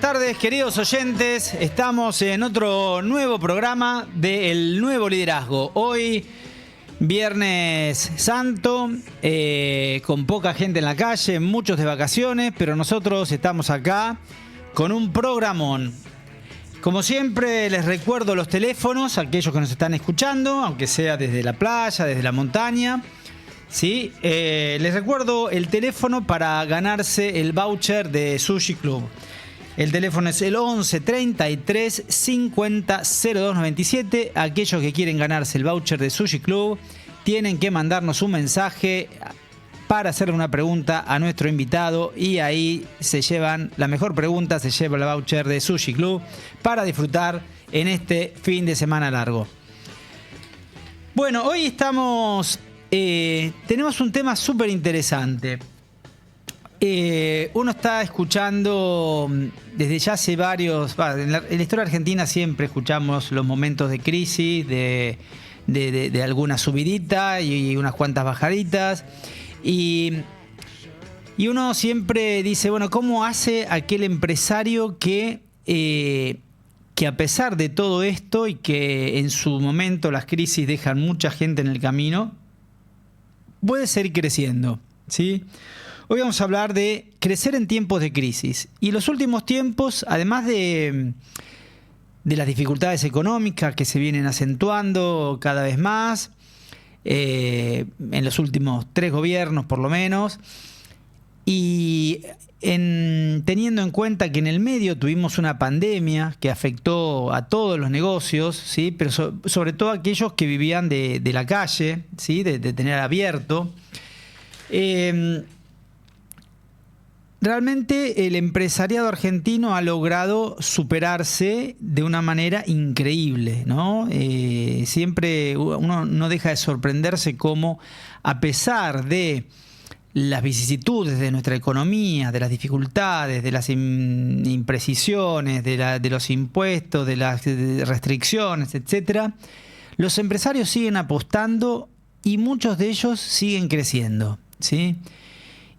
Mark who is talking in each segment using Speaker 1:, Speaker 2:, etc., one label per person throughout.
Speaker 1: buenas tardes, queridos oyentes. Estamos en otro nuevo programa de El Nuevo Liderazgo. Hoy, Viernes Santo, con poca gente en la calle, muchos de vacaciones, pero nosotros estamos acá con un programón. Como siempre, les recuerdo los teléfonos a aquellos que nos están escuchando, aunque sea desde la playa, desde la montaña. ¿Sí? Les recuerdo el teléfono para ganarse el voucher de Sushi Club. El teléfono es el 11 33 50 02 97. Aquellos que quieren ganarse el voucher de Sushi Club tienen que mandarnos un mensaje para hacerle una pregunta a nuestro invitado y ahí se llevan la mejor pregunta, se lleva el voucher de Sushi Club para disfrutar en este fin de semana largo. Bueno, hoy tenemos un tema súper interesante. Uno está escuchando desde ya hace varios... En la historia argentina siempre escuchamos los momentos de crisis, de alguna subidita y unas cuantas bajaditas. Y uno siempre dice, bueno, ¿cómo hace aquel empresario que a pesar de todo esto y que en su momento las crisis dejan mucha gente en el camino, puede seguir creciendo, ¿sí? Hoy vamos a hablar de crecer en tiempos de crisis. Y en los últimos tiempos, además de las dificultades económicas que se vienen acentuando cada vez más, en los últimos 3 gobiernos por lo menos, y teniendo en cuenta que en el medio tuvimos una pandemia que afectó a todos los negocios, ¿sí? Pero sobre todo a aquellos que vivían de la calle, ¿sí? de tener abierto. Realmente el empresariado argentino ha logrado superarse de una manera increíble, ¿no? Siempre uno no deja de sorprenderse cómo, a pesar de las vicisitudes de nuestra economía, de las dificultades, de las imprecisiones, de los impuestos, de las restricciones, etcétera, los empresarios siguen apostando y muchos de ellos siguen creciendo, ¿sí?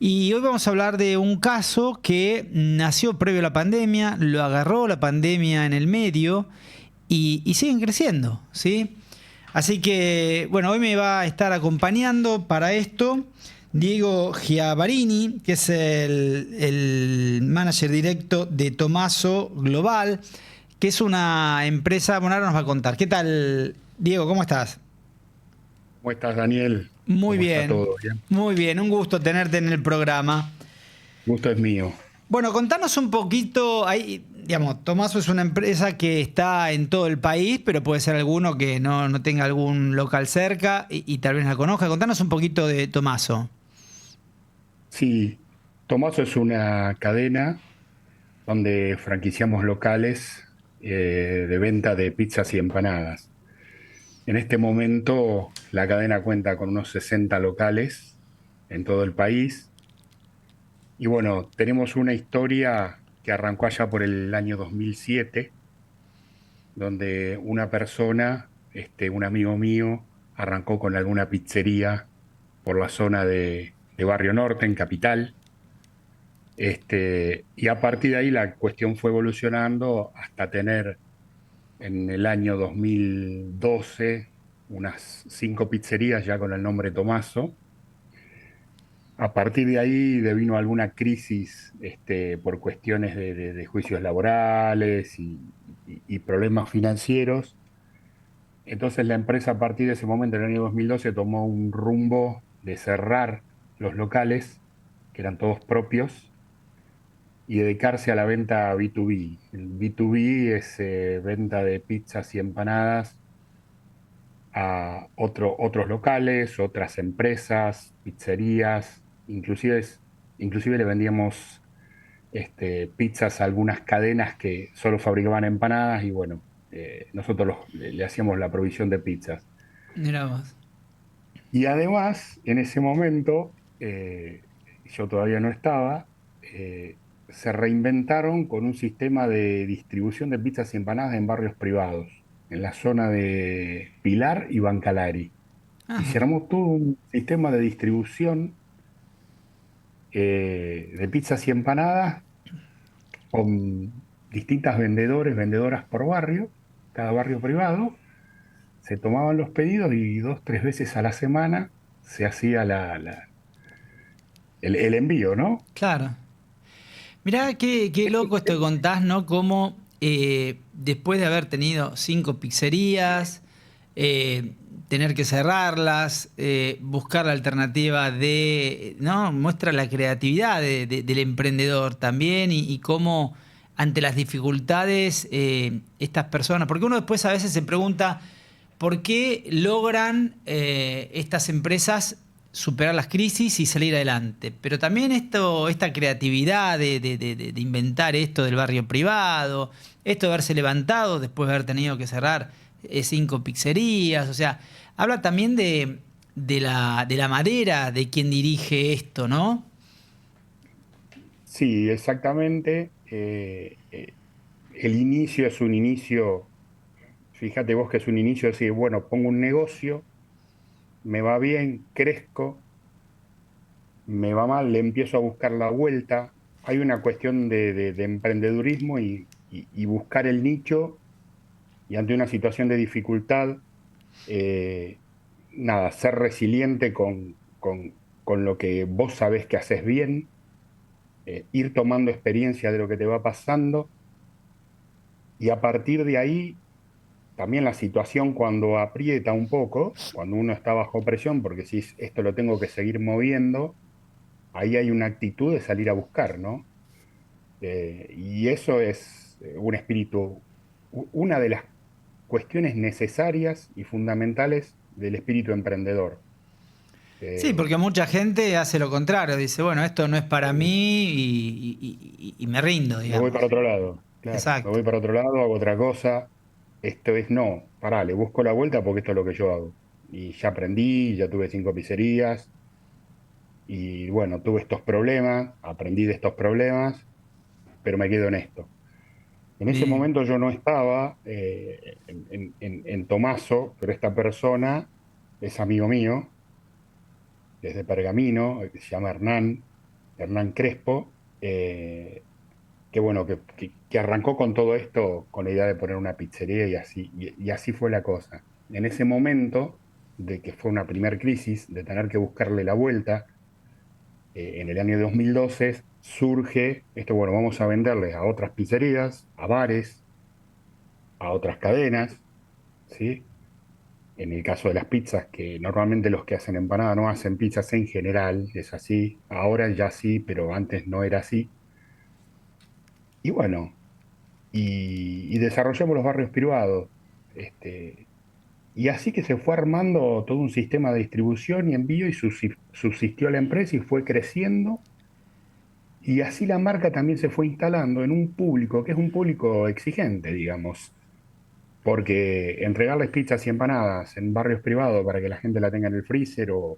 Speaker 1: Y hoy vamos a hablar de un caso que nació previo a la pandemia, lo agarró la pandemia en el medio y siguen creciendo, ¿sí? Así que, bueno, hoy me va a estar acompañando para esto Diego Giavarini, que es el manager directo de Tomaso Global, que es una empresa, bueno, ahora nos va a contar. ¿Qué tal, Diego? ¿Cómo estás?
Speaker 2: ¿Cómo estás, Daniel?
Speaker 1: Muy
Speaker 2: ¿Cómo está
Speaker 1: bien,
Speaker 2: todo? ¿Bien?
Speaker 1: muy bien. Un gusto tenerte en el programa.
Speaker 2: Gusto es mío.
Speaker 1: Bueno, contanos un poquito, ahí, digamos, Tomaso es una empresa que está en todo el país, pero puede ser alguno que no tenga algún local cerca y tal vez la conozca. Contanos un poquito de Tomaso.
Speaker 2: Sí, Tomaso es una cadena donde franquiciamos locales de venta de pizzas y empanadas. En este momento la cadena cuenta con unos 60 locales en todo el país. Y bueno, tenemos una historia que arrancó allá por el año 2007, donde una persona, un amigo mío, arrancó con alguna pizzería por la zona de Barrio Norte, en Capital. Y a partir de ahí la cuestión fue evolucionando hasta tener en el año 2012 unas 5 pizzerías ya con el nombre Tomaso. A partir de ahí devino alguna crisis por cuestiones de juicios laborales y problemas financieros. Entonces la empresa a partir de ese momento, en el año 2012, tomó un rumbo de cerrar los locales, que eran todos propios, y dedicarse a la venta B2B. El B2B es venta de pizzas y empanadas a otros locales, otras empresas, pizzerías, inclusive le vendíamos pizzas a algunas cadenas que solo fabricaban empanadas y bueno, nosotros le hacíamos la provisión de pizzas.
Speaker 1: Mirá vos.
Speaker 2: Y además, en ese momento, yo todavía no estaba, se reinventaron con un sistema de distribución de pizzas y empanadas en barrios privados, en la zona de Pilar y Bancalari. Y se
Speaker 1: Ajá.
Speaker 2: armó todo un sistema de distribución de pizzas y empanadas con distintas vendedores, vendedoras por barrio, cada barrio privado, se tomaban los pedidos y 2, 3 veces a la semana se hacía el envío, ¿no?
Speaker 1: Claro. Mirá qué loco esto que contás, ¿no? Cómo después de haber tenido 5 pizzerías, eh, tener que cerrarlas, buscar la alternativa de, ¿no? Muestra la creatividad del emprendedor también y cómo ante las dificultades estas personas, porque uno después a veces se pregunta por qué logran estas empresas superar las crisis y salir adelante. Pero también esta creatividad de inventar esto del barrio privado, esto de haberse levantado después de haber tenido que cerrar 5 pizzerías, o sea, habla también de la madera de quien dirige esto, ¿no?
Speaker 2: Sí, exactamente. El inicio es un inicio, fíjate vos que es un inicio de decir, bueno, pongo un negocio, me va bien, crezco, me va mal, le empiezo a buscar la vuelta. Hay una cuestión de emprendedurismo y buscar el nicho y ante una situación de dificultad, eh, nada, ser resiliente con lo que vos sabés que haces bien, ir tomando experiencia de lo que te va pasando y a partir de ahí también la situación cuando aprieta un poco, cuando uno está bajo presión, porque si esto lo tengo que seguir moviendo, ahí hay una actitud de salir a buscar, ¿no? Y eso es un espíritu, una de las cuestiones necesarias y fundamentales del espíritu emprendedor.
Speaker 1: Sí, porque
Speaker 2: Eh,
Speaker 1: mucha gente hace lo contrario, dice, bueno, esto no es para
Speaker 2: eh,
Speaker 1: mí y me rindo,
Speaker 2: Me voy para
Speaker 1: digamos.
Speaker 2: otro lado, claro, me
Speaker 1: Exacto.
Speaker 2: voy para otro lado, hago otra cosa. Esto es, no, pará, le busco la vuelta porque esto es lo que yo hago. Y ya aprendí, ya tuve 5 pizzerías y bueno, tuve estos problemas, aprendí de estos problemas, pero me quedo en esto. En ese
Speaker 1: Bien.
Speaker 2: momento yo no estaba en Tomaso, pero esta persona es amigo mío, desde Pergamino, que se llama Hernán Crespo, que bueno, que arrancó con todo esto con la idea de poner una pizzería y así fue la cosa. En ese momento de que fue una primer crisis, de tener que buscarle la vuelta, en el año 2012 surge esto, bueno, vamos a venderles a otras pizzerías, a bares, a otras cadenas, ¿sí? En el caso de las pizzas, que normalmente los que hacen empanada no hacen pizzas en general, es así. Ahora ya sí, pero antes no era así. Y bueno, y desarrollamos los barrios privados. Este, y así que se fue armando todo un sistema de distribución y envío y subsistió la empresa y fue creciendo. Y así la marca también se fue instalando en un público que es un público exigente, digamos. Porque entregarles pizzas y empanadas en barrios privados para que la gente la tenga en el freezer o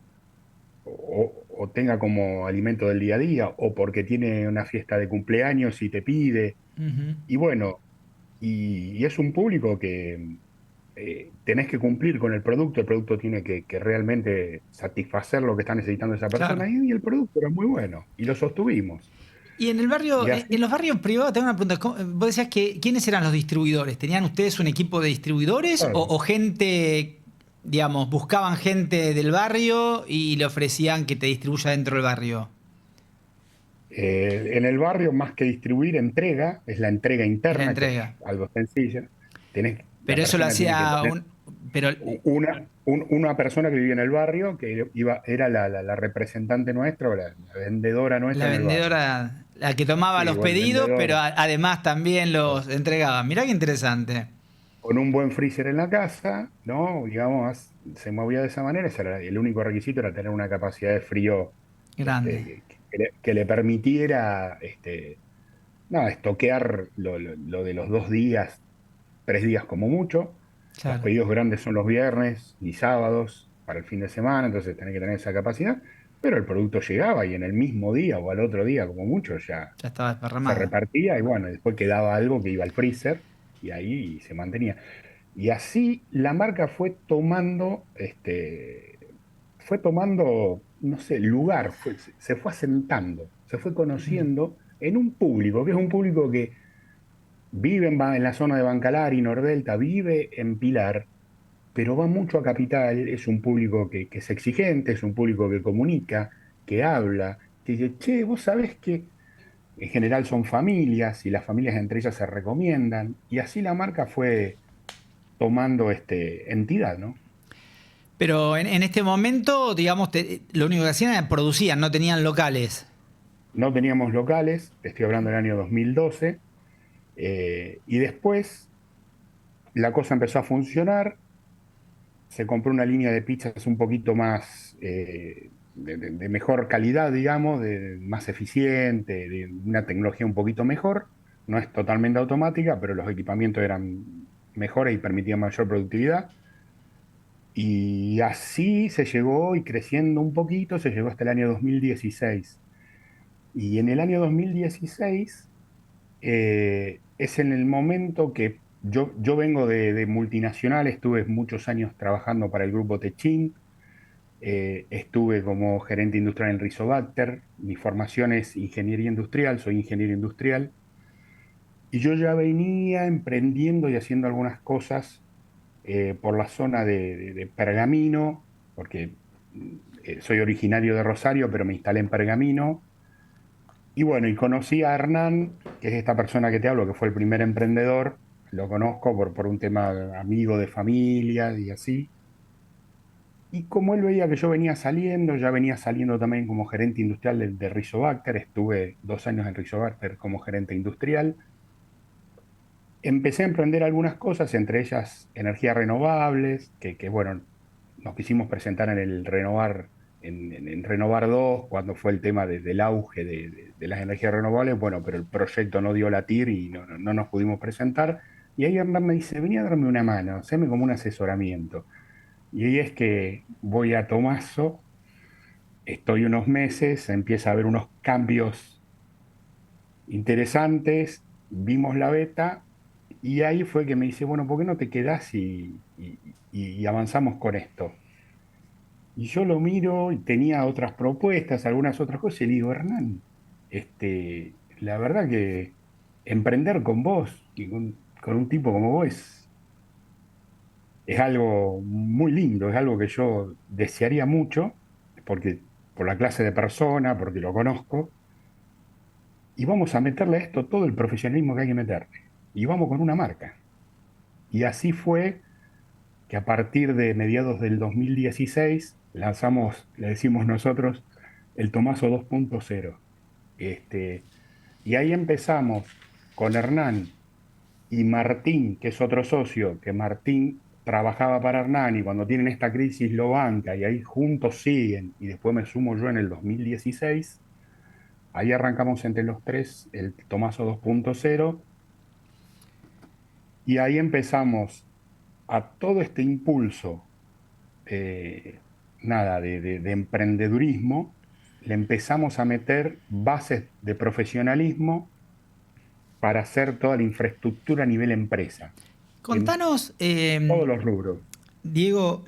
Speaker 2: tenga como alimento del día a día, o porque tiene una fiesta de cumpleaños y te pide.
Speaker 1: Ujú.
Speaker 2: Y bueno, y es un público que tenés que cumplir con el producto tiene que realmente satisfacer lo que está necesitando esa
Speaker 1: Claro.
Speaker 2: persona, y el producto era muy bueno, y lo sostuvimos.
Speaker 1: Y en el barrio,
Speaker 2: Y
Speaker 1: en
Speaker 2: así,
Speaker 1: los barrios privados, tengo una pregunta. Vos decías que ¿quiénes eran los distribuidores? ¿Tenían ustedes un equipo de distribuidores
Speaker 2: claro,
Speaker 1: o gente, digamos, buscaban gente del barrio y le ofrecían que te distribuya dentro del barrio?
Speaker 2: en el barrio, más que distribuir, entrega, es la entrega
Speaker 1: Es la
Speaker 2: interna, que es
Speaker 1: entrega.
Speaker 2: algo sencillo. La
Speaker 1: Pero eso lo
Speaker 2: persona tiene que
Speaker 1: hacía
Speaker 2: tener
Speaker 1: un. Pero,
Speaker 2: una persona que vivía en el barrio, que era la representante nuestra, o la vendedora
Speaker 1: la
Speaker 2: nuestra en el barrio.
Speaker 1: vendedora, la que tomaba
Speaker 2: Sí,
Speaker 1: los
Speaker 2: o el
Speaker 1: pedidos, pero
Speaker 2: vendedor.
Speaker 1: además también los entregaba. Mirá qué interesante.
Speaker 2: Con un buen freezer en la casa, ¿no? Digamos, se movía de esa manera. El único requisito era tener una capacidad de frío
Speaker 1: Grande.
Speaker 2: que le permitiera nada, estoquear lo de los 2 días, 3 días como mucho. Los
Speaker 1: Claro.
Speaker 2: pedidos grandes son los viernes y sábados para el fin de semana, entonces tenés que tener esa capacidad. Pero el producto llegaba y en el mismo día o al otro día, como mucho, ya
Speaker 1: Ya estaba
Speaker 2: se
Speaker 1: desparramado.
Speaker 2: repartía y bueno, después quedaba algo que iba al freezer y ahí se mantenía. Y así la marca fue tomando, no sé, lugar, se fue asentando, se fue
Speaker 1: Ujú.
Speaker 2: conociendo en un público, que es un público que vive en la zona de Bancalari, Nordelta, vive en Pilar, pero va mucho a Capital, es un público que es exigente, es un público que comunica, que habla, que dice, che, vos sabés que en general son familias y las familias entre ellas se recomiendan, y así la marca fue tomando entidad, ¿no?
Speaker 1: Pero en este momento, digamos, lo único que hacían era producían, no tenían locales.
Speaker 2: No teníamos locales, te estoy hablando del año 2012, y después la cosa empezó a funcionar, se compró una línea de pizzas un poquito más, de mejor calidad, digamos, más eficiente, de una tecnología un poquito mejor. No es totalmente automática, pero los equipamientos eran mejores y permitían mayor productividad. Y así se llegó y creciendo un poquito, se llegó hasta el año 2016. Y en el año 2016 es en el momento que yo vengo de multinacional, estuve muchos años trabajando para el grupo Techin, estuve como gerente industrial en Rizobacter, mi formación es ingeniería industrial, soy ingeniero industrial, y yo ya venía emprendiendo y haciendo algunas cosas por la zona de Pergamino, porque soy originario de Rosario, pero me instalé en Pergamino. Y bueno, y conocí a Hernán, que es esta persona que te hablo, que fue el primer emprendedor. Lo conozco por un tema amigo de familia y así. Y como él veía que yo venía saliendo, ya venía saliendo también como gerente industrial de Rizobacter, estuve 2 años en Rizobacter como gerente industrial. Empecé a emprender algunas cosas, entre ellas energías renovables, bueno, nos quisimos presentar en el Renovar, en Renovar 2 cuando fue el tema del auge de las energías renovables, bueno, pero el proyecto no dio la TIR y no nos pudimos presentar. Y ahí Hernán me dice, vení a darme una mano, haceme como un asesoramiento. Y ahí es que voy a Tomaso, estoy unos meses, empieza a haber unos cambios interesantes, vimos la beta y ahí fue que me dice, bueno, ¿por qué no te quedás y avanzamos con esto? Y yo lo miro y tenía otras propuestas, algunas otras cosas, y le digo, Hernán, la verdad que emprender con vos y con un tipo como vos es algo muy lindo, es algo que yo desearía mucho, porque por la clase de persona, porque lo conozco, y vamos a meterle a esto todo el profesionalismo que hay que meterle. Y vamos con una marca. Y así fue que a partir de mediados del 2016 lanzamos, le decimos nosotros, el Tomaso 2.0. Este, y ahí empezamos con Hernán y Martín, que es otro socio, que Martín trabajaba para Hernán y cuando tienen esta crisis lo banca y ahí juntos siguen. Y después me sumo yo en el 2016. Ahí arrancamos entre los tres el Tomaso 2.0 y ahí empezamos a todo este impulso, eh, nada, de emprendedurismo, le empezamos a meter bases de profesionalismo para hacer toda la infraestructura a nivel empresa, en
Speaker 1: Contanos,
Speaker 2: todos los rubros.
Speaker 1: Diego,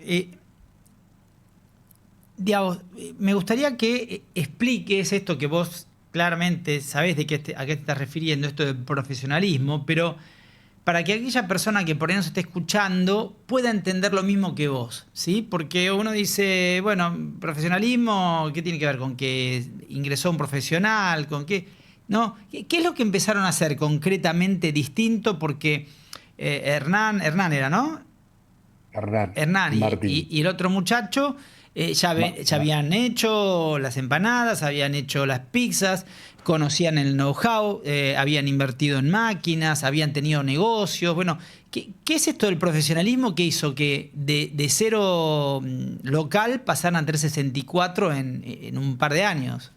Speaker 1: digamos, me gustaría que expliques esto que vos claramente sabés de a qué te estás refiriendo, esto del profesionalismo, pero para que aquella persona que por ahí nos esté escuchando pueda entender lo mismo que vos, ¿sí? Porque uno dice, bueno, profesionalismo, ¿qué tiene que ver con que ingresó un profesional? ¿Con qué? ¿No? ¿Qué es lo que empezaron a hacer concretamente distinto? Porque Hernán era, ¿no?
Speaker 2: Hernán
Speaker 1: Hernán
Speaker 2: y Martín.
Speaker 1: y el otro muchacho ya habían hecho las empanadas, habían hecho las pizzas, conocían el know-how, habían invertido en máquinas, habían tenido negocios. Bueno, ¿qué es esto del profesionalismo que hizo que de cero local pasaran a 364 en un par de años?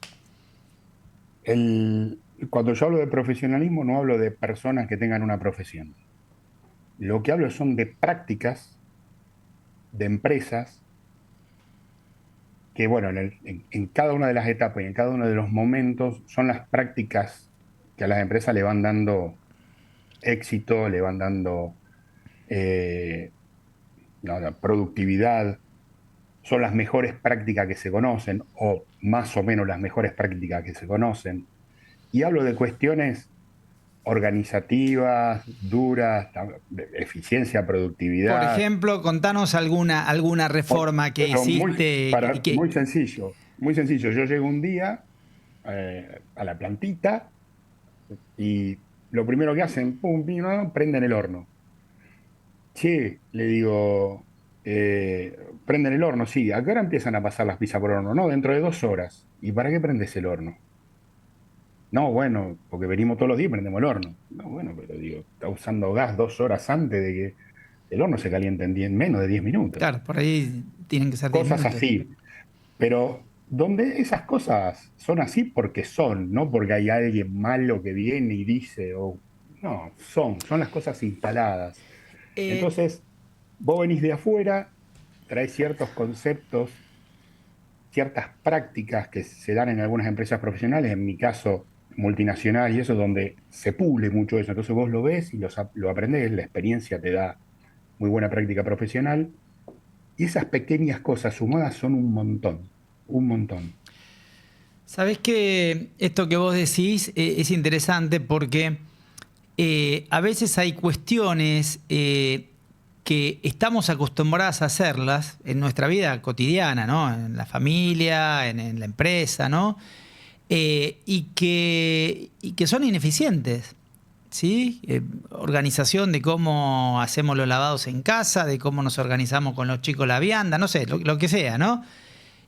Speaker 2: Cuando yo hablo de profesionalismo, no hablo de personas que tengan una profesión. Lo que hablo son de prácticas de empresas que, bueno, en cada una de las etapas y en cada uno de los momentos son las prácticas que a las empresas le van dando éxito, le van dando eh, no, la productividad, son las mejores prácticas que se conocen o más o menos las mejores prácticas que se conocen. Y hablo de cuestiones organizativas, duras, eficiencia,
Speaker 1: Por
Speaker 2: productividad.
Speaker 1: ejemplo, contanos alguna reforma que
Speaker 2: Pero
Speaker 1: hiciste y que...
Speaker 2: muy sencillo, muy sencillo. Yo llego un día a la plantita y lo primero que hacen, pum, pim, pam, prenden el horno. Che, le digo, prenden el horno, sí. ¿A qué hora empiezan a pasar las pizzas por horno? No, dentro de 2 horas. ¿Y para qué prendes el horno? No, bueno, porque venimos todos los días y prendemos el horno. No, bueno, pero digo, está usando gas 2 horas antes de que el horno se caliente en menos de 10 minutos.
Speaker 1: Claro, por ahí tienen que ser 10
Speaker 2: Cosas
Speaker 1: minutos.
Speaker 2: así. Pero donde esas cosas son así porque son, no porque hay alguien malo que viene y dice, o no, son las cosas instaladas.
Speaker 1: Eh,
Speaker 2: Entonces, vos venís de afuera, traes ciertos conceptos, ciertas prácticas que se dan en algunas empresas profesionales, en mi caso multinacional y eso, donde se pule mucho eso. Entonces vos lo ves y lo aprendés, la experiencia te da muy buena práctica profesional. Y esas pequeñas cosas sumadas son un montón, un montón.
Speaker 1: Sabés que esto que vos decís es interesante porque a veces hay cuestiones que estamos acostumbradas a hacerlas en nuestra vida cotidiana, ¿no? En la familia, en la empresa, ¿no? Y que son ineficientes, ¿sí? Organización de cómo hacemos los lavados en casa, de cómo nos organizamos con los chicos la vianda, no sé, lo que sea, ¿no?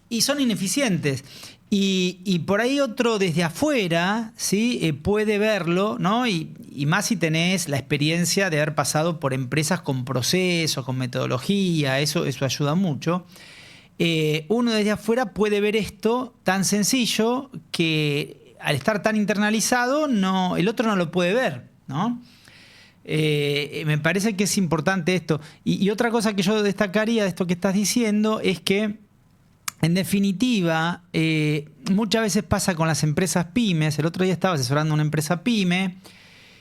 Speaker 1: Y son ineficientes. Y por ahí otro desde afuera, ¿sí? Puede verlo, ¿no? Y más si tenés la experiencia de haber pasado por empresas con procesos, con metodología, eso ayuda mucho. Uno desde afuera puede ver esto tan sencillo que al estar tan internalizado, no, el otro no lo puede ver, ¿no? Me parece que es importante esto. Y otra cosa que yo destacaría de esto que estás diciendo es que en definitiva, muchas veces pasa con las empresas pymes. El otro día estaba asesorando a una empresa pyme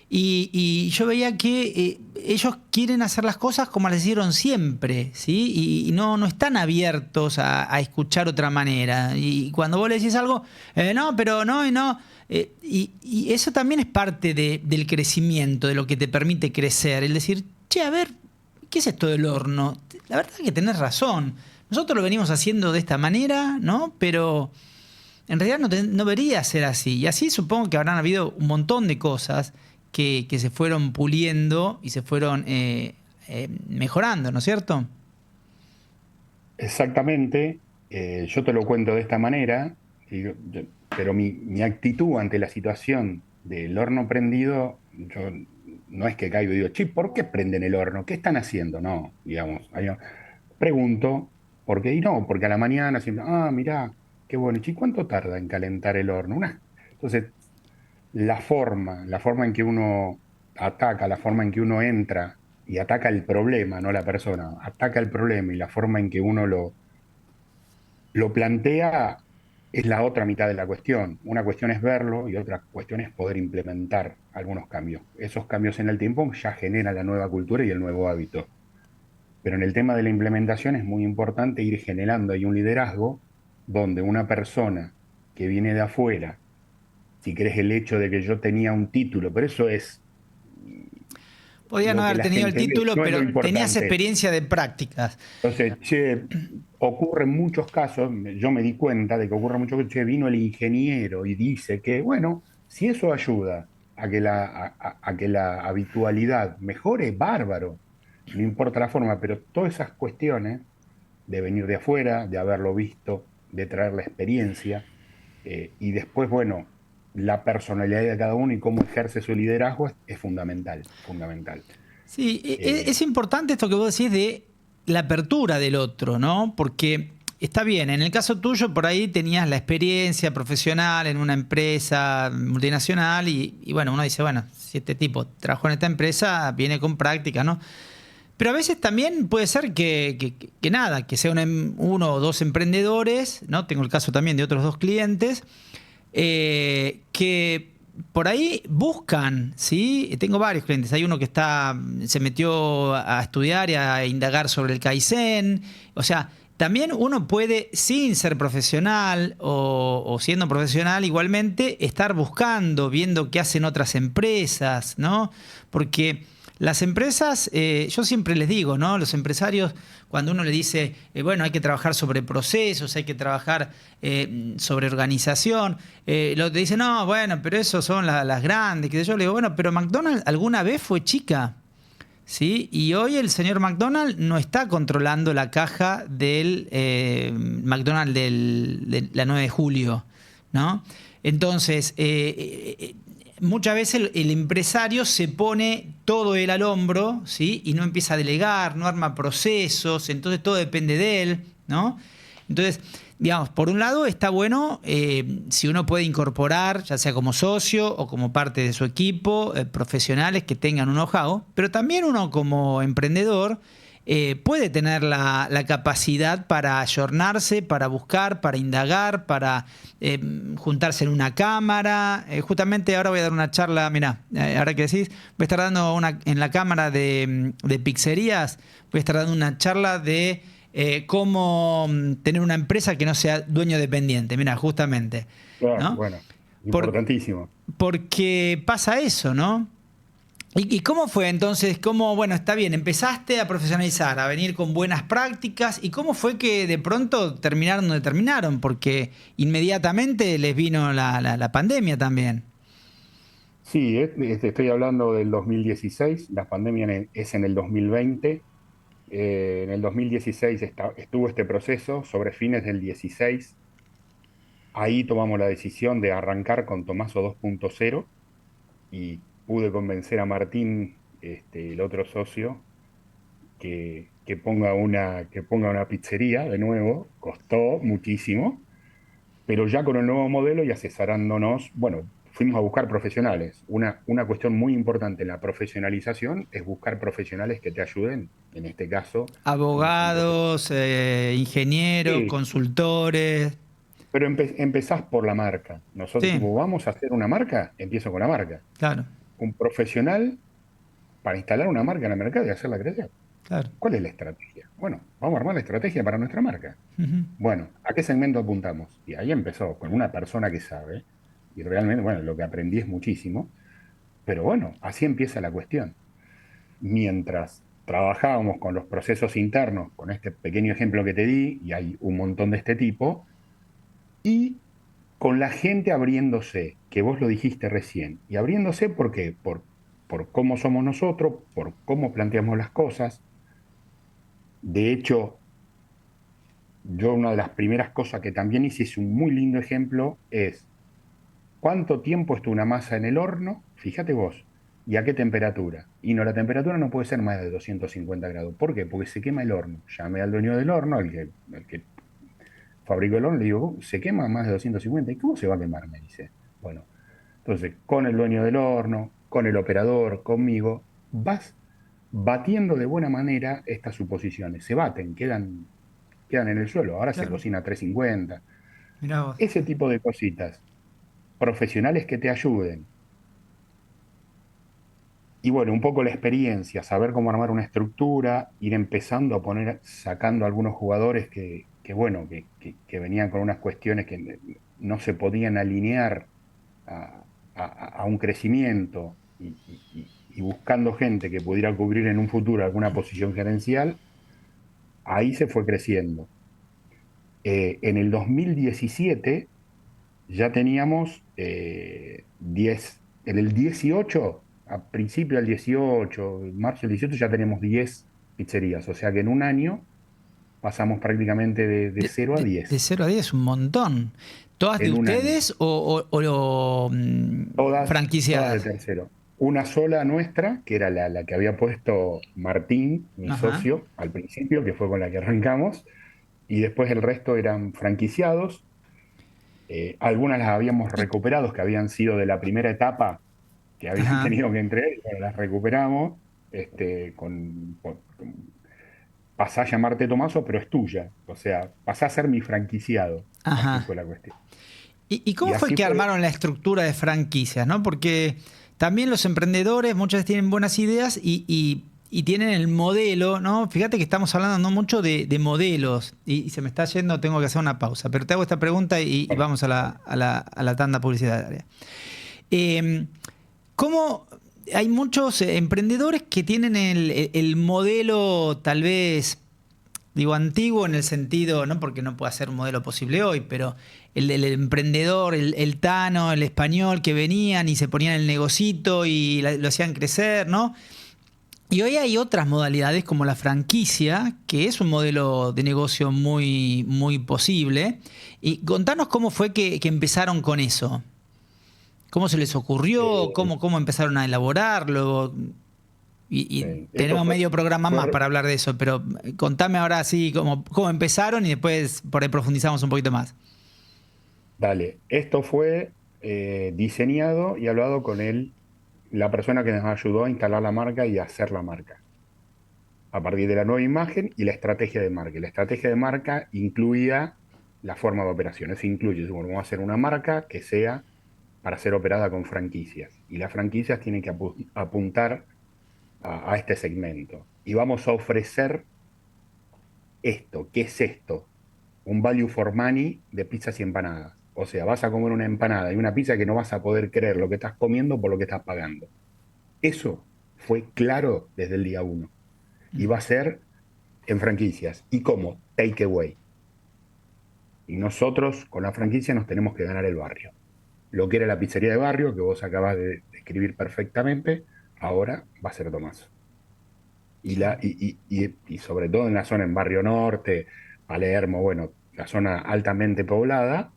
Speaker 1: y yo veía que ellos quieren hacer las cosas como las hicieron siempre, ¿sí? Y no están abiertos a escuchar otra manera. Y cuando vos le decís algo, no, pero no, y no. Y eso también es parte del crecimiento, de lo que te permite crecer. El decir, che, a ver, ¿qué es esto del horno? La verdad es que tenés razón. Nosotros lo venimos haciendo de esta manera, ¿no? Pero en realidad no debería ser así. Y así supongo que habrán habido un montón de cosas que se fueron puliendo y se fueron mejorando, ¿no es cierto?
Speaker 2: Exactamente, yo te lo cuento de esta manera, pero mi actitud ante la situación del horno prendido, yo no es que caigo y digo, che, ¿por qué prenden el horno? ¿Qué están haciendo? No, digamos, yo pregunto, ¿por qué? Y no, porque a la mañana siempre, mirá, qué bueno, che, ¿cuánto tarda en calentar el horno? Entonces, la forma en que uno ataca, la forma en que uno entra y ataca el problema, no la persona, ataca el problema y la forma en que uno lo plantea es la otra mitad de la cuestión. Una cuestión es verlo y otra cuestión es poder implementar algunos cambios. Esos cambios en el tiempo ya generan la nueva cultura y el nuevo hábito. Pero en el tema de la implementación es muy importante ir generando ahí un liderazgo donde una persona que viene de afuera, si crees el hecho de que yo tenía un título, pero eso es
Speaker 1: Podías no
Speaker 2: lo que
Speaker 1: haber
Speaker 2: la
Speaker 1: tenido el
Speaker 2: gente ve,
Speaker 1: título,
Speaker 2: no es lo
Speaker 1: pero tenías
Speaker 2: importante.
Speaker 1: experiencia de prácticas.
Speaker 2: Entonces, che, ocurre en muchos casos, yo me di cuenta de que ocurre mucho que, che, vino el ingeniero y dice que, bueno, si eso ayuda a que la habitualidad mejore, bárbaro, no importa la forma, pero todas esas cuestiones de venir de afuera, de haberlo visto, de traer la experiencia, y después, bueno, la personalidad de cada uno y cómo ejerce su liderazgo es fundamental, fundamental.
Speaker 1: Sí,
Speaker 2: Eh,
Speaker 1: es importante esto que vos decís de la apertura del otro, ¿no? Porque está bien, en el caso tuyo por ahí tenías la experiencia profesional en una empresa multinacional y bueno, uno dice, bueno, si este tipo trabajó en esta empresa, viene con práctica, ¿no? Pero a veces también puede ser que nada, que sea uno o dos emprendedores, ¿no? Tengo el caso también de otros dos clientes, que por ahí buscan, ¿sí? Tengo varios clientes. Hay uno que se metió a estudiar y a indagar sobre el Kaizen. O sea, también uno puede, sin ser profesional o siendo profesional igualmente, estar buscando, viendo qué hacen otras empresas, ¿no? Porque las empresas, yo siempre les digo, ¿no? Los empresarios, cuando uno le dice, bueno, hay que trabajar sobre procesos, hay que trabajar sobre organización, lo te dicen, no, bueno, pero eso son las grandes, que yo le digo, bueno, pero McDonald's alguna vez fue chica. ¿Sí? Y hoy el señor McDonald no está controlando la caja del McDonald's de la 9 de julio, ¿no? Entonces, muchas veces el empresario se pone todo él al hombro, ¿sí? Y no empieza a delegar, no arma procesos, entonces todo depende de él, ¿no? Entonces, digamos, por un lado está bueno si uno puede incorporar, ya sea como socio o como parte de su equipo, profesionales que tengan un know-how, pero también uno como emprendedor puede tener la capacidad para ayornarse, para buscar, para indagar, para juntarse en una cámara. Justamente ahora voy a dar una charla, mirá, ahora que decís, voy a estar dando en la cámara de pizzerías, voy a estar dando una charla de cómo tener una empresa que no sea dueño dependiente. Mira, justamente,
Speaker 2: Claro,
Speaker 1: ¿no?
Speaker 2: bueno,
Speaker 1: Por-
Speaker 2: importantísimo.
Speaker 1: porque pasa eso, ¿no? ¿Y cómo fue entonces? ¿Cómo, bueno, está bien, empezaste a profesionalizar, a venir con buenas prácticas? ¿Y cómo fue que de pronto terminaron donde terminaron? Porque inmediatamente les vino la pandemia también.
Speaker 2: Sí, estoy hablando del 2016, la pandemia es en el 2020. En el 2016 estuvo este proceso, sobre fines del 16, ahí tomamos la decisión de arrancar con Tomaso 2.0 y pude convencer a Martín, el otro socio, que ponga una pizzería de nuevo. Costó muchísimo, pero ya con el nuevo modelo y asesorándonos, bueno, fuimos a buscar profesionales. Una cuestión muy importante en la profesionalización es buscar profesionales que te ayuden, en este caso, como son
Speaker 1: Abogados, ingenieros,
Speaker 2: Sí,
Speaker 1: consultores.
Speaker 2: pero empezás por la marca. Nosotros,
Speaker 1: Sí,
Speaker 2: tipo, vamos a hacer una marca, empiezo con la marca.
Speaker 1: claro,
Speaker 2: Un profesional para instalar una marca en el mercado y hacerla crecer.
Speaker 1: claro.
Speaker 2: ¿Cuál es la estrategia? Bueno, vamos a armar la estrategia para nuestra marca.
Speaker 1: Ujú.
Speaker 2: Bueno, ¿a qué segmento apuntamos? Y ahí empezó, con una persona que sabe, y realmente, bueno, lo que aprendí es muchísimo, pero bueno, así empieza la cuestión. Mientras trabajábamos con los procesos internos, con este pequeño ejemplo que te di, y hay un montón de este tipo, y con la gente abriéndose, que vos lo dijiste recién, y abriéndose ¿por qué? Por cómo somos nosotros, por cómo planteamos las cosas. De hecho, yo una de las primeras cosas que también hice, es un muy lindo ejemplo, es cuánto tiempo estuvo una masa en el horno, fíjate vos, y a qué temperatura. Y no, la temperatura no puede ser más de 250 grados. ¿Por qué? Porque se quema el horno. Llamé al dueño del horno, al que fabricó el horno, le digo, se quema más de 250. ¿Y cómo se va a quemar? Me dice. Bueno, entonces, con el dueño del horno, con el operador, conmigo, vas batiendo de buena manera estas suposiciones. Se baten, quedan en el suelo. Ahora se
Speaker 1: Claro,
Speaker 2: cocina a 350.
Speaker 1: mirá vos.
Speaker 2: Ese tipo de cositas, profesionales que te ayuden. Y bueno, un poco la experiencia, saber cómo armar una estructura, ir empezando a poner, sacando algunos jugadores bueno, que venían con unas cuestiones que no se podían alinear a un crecimiento, y buscando gente que pudiera cubrir en un futuro alguna posición gerencial. Ahí se fue creciendo. En el 2017 ya teníamos 10, en el 18, a principio del 18, marzo del 18, ya tenemos 10 pizzerías, o sea que en un año pasamos prácticamente de
Speaker 1: De,
Speaker 2: 0 a
Speaker 1: de
Speaker 2: 10,
Speaker 1: 0 a 10 un montón. ¿Todas de
Speaker 2: en un año.
Speaker 1: ustedes o
Speaker 2: Todas de
Speaker 1: franquiciadas?
Speaker 2: tercero. Una sola nuestra, que era la que había puesto Martín, mi
Speaker 1: Ajá.
Speaker 2: socio, al principio, que fue con la que arrancamos, y después el resto eran franquiciados. Algunas las habíamos
Speaker 1: Y,
Speaker 2: recuperado, que habían sido de la primera etapa, que habían
Speaker 1: ajá,
Speaker 2: tenido que entregar, y bueno, las recuperamos, pasá a llamarte Tomaso, pero es tuya. O sea, pasá a ser mi franquiciado. Así
Speaker 1: ajá.
Speaker 2: fue la cuestión.
Speaker 1: ¿Y
Speaker 2: Y
Speaker 1: cómo fue
Speaker 2: así
Speaker 1: que
Speaker 2: fue.
Speaker 1: armaron la estructura de franquicias, ¿no? Porque también los emprendedores muchas veces tienen buenas ideas y tienen el modelo, ¿no? Fíjate que estamos hablando no mucho de modelos y se me está yendo, tengo que hacer una pausa, pero te hago esta pregunta y
Speaker 2: Bueno,
Speaker 1: vamos a la tanda publicitaria. Eh, ¿Cómo hay muchos emprendedores que tienen el modelo tal vez, digo, antiguo en el sentido, no porque no pueda ser un modelo posible hoy, pero el emprendedor, el tano, el español que venían y se ponían el negocito y lo hacían crecer, ¿no? Y hoy hay otras modalidades como la franquicia, que es un modelo de negocio muy, muy posible. Y contanos cómo fue que empezaron con eso. ¿Cómo se les ocurrió?
Speaker 2: eh,
Speaker 1: ¿Cómo empezaron a elaborarlo? Y
Speaker 2: sí, esto
Speaker 1: tenemos medio programa más
Speaker 2: fue,
Speaker 1: para hablar de eso, pero contame ahora así cómo empezaron y después por ahí profundizamos un poquito más.
Speaker 2: dale, esto fue diseñado y hablado con la persona que nos ayudó a instalar la marca y a hacer la marca, a partir de la nueva imagen y la estrategia de marca. Y la estrategia de marca incluía la forma de operación. Eso incluye, bueno, vamos a hacer una marca que sea para ser operada con franquicias. Y las franquicias tienen que apuntar a este segmento. Y vamos a ofrecer esto. ¿Qué es esto? Un value for money de pizzas y empanadas. O sea, vas a comer una empanada y una pizza que no vas a poder creer lo que estás comiendo por lo que estás pagando. Eso fue claro desde el día uno. Y va a ser en franquicias. ¿Y cómo? Takeaway. Y nosotros con la franquicia nos tenemos que ganar el barrio. Lo que era la pizzería de barrio, que vos acabás de describir perfectamente, ahora va a ser Tomás. Y sobre todo en la zona en Barrio Norte, Palermo, bueno, la zona altamente poblada,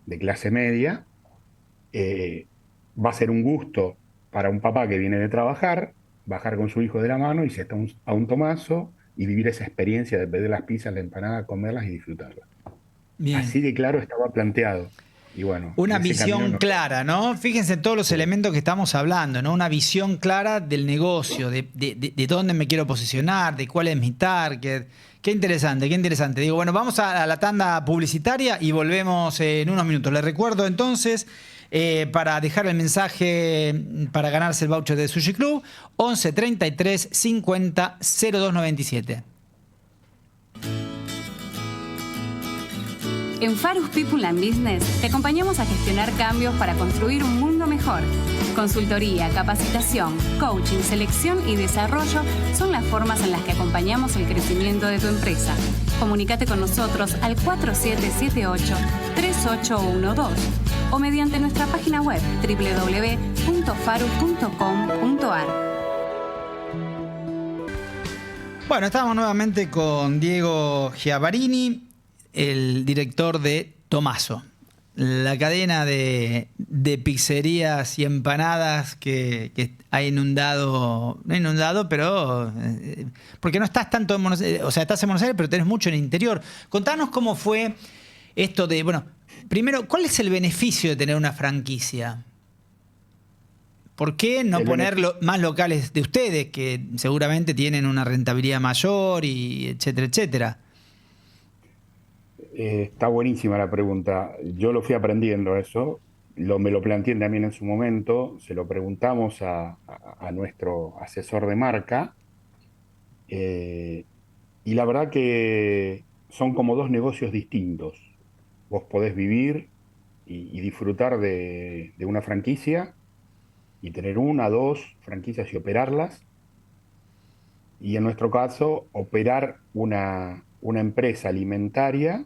Speaker 2: de clase media, eh, va a ser un gusto para un papá que viene de trabajar, bajar con su hijo de la mano y se está a un tomazo y vivir esa experiencia de pedir las pizzas, la empanada, comerlas y disfrutarlas.
Speaker 1: Bien.
Speaker 2: Así de claro estaba planteado. Y bueno, en
Speaker 1: Una
Speaker 2: ese camino
Speaker 1: visión
Speaker 2: nos...
Speaker 1: clara, ¿no? Fíjense en todos los
Speaker 2: Sí,
Speaker 1: elementos que estamos hablando, ¿no? Una visión clara del negocio, de dónde me quiero posicionar, de cuál es mi target. Qué interesante, qué interesante. Digo, bueno, vamos a la tanda publicitaria y volvemos en unos minutos. Les recuerdo entonces, para dejar el mensaje para ganarse el voucher de Sushi Club, 11 33 50 02 97.
Speaker 3: En Farus People and Business te acompañamos a gestionar cambios para construir un mundo mejor. Consultoría, capacitación, coaching, selección y desarrollo son las formas en las que acompañamos el crecimiento de tu empresa. Comunícate con nosotros al 4778-3812 o mediante nuestra página web www.farus.com.ar.
Speaker 1: Bueno, estamos nuevamente con Diego Giavarini, el director de Tomaso, la cadena de pizzerías y empanadas que ha inundado, no inundado, pero porque no estás tanto en Buenos Aires, o sea, estás en Buenos Aires, pero tenés mucho en el interior. Contanos cómo fue esto de, bueno, primero, ¿cuál es el beneficio de tener una franquicia? ¿Por qué no
Speaker 2: el
Speaker 1: poner
Speaker 2: beneficio
Speaker 1: más locales de ustedes, que seguramente tienen una rentabilidad mayor y etcétera, etcétera?
Speaker 2: está buenísima la pregunta. Yo lo fui aprendiendo eso, me lo planteé también en su momento, se lo preguntamos a nuestro asesor de marca, eh, y la verdad que son como dos negocios distintos. Vos podés vivir y disfrutar de una franquicia y tener una, dos franquicias y operarlas, y en nuestro caso, operar una empresa alimentaria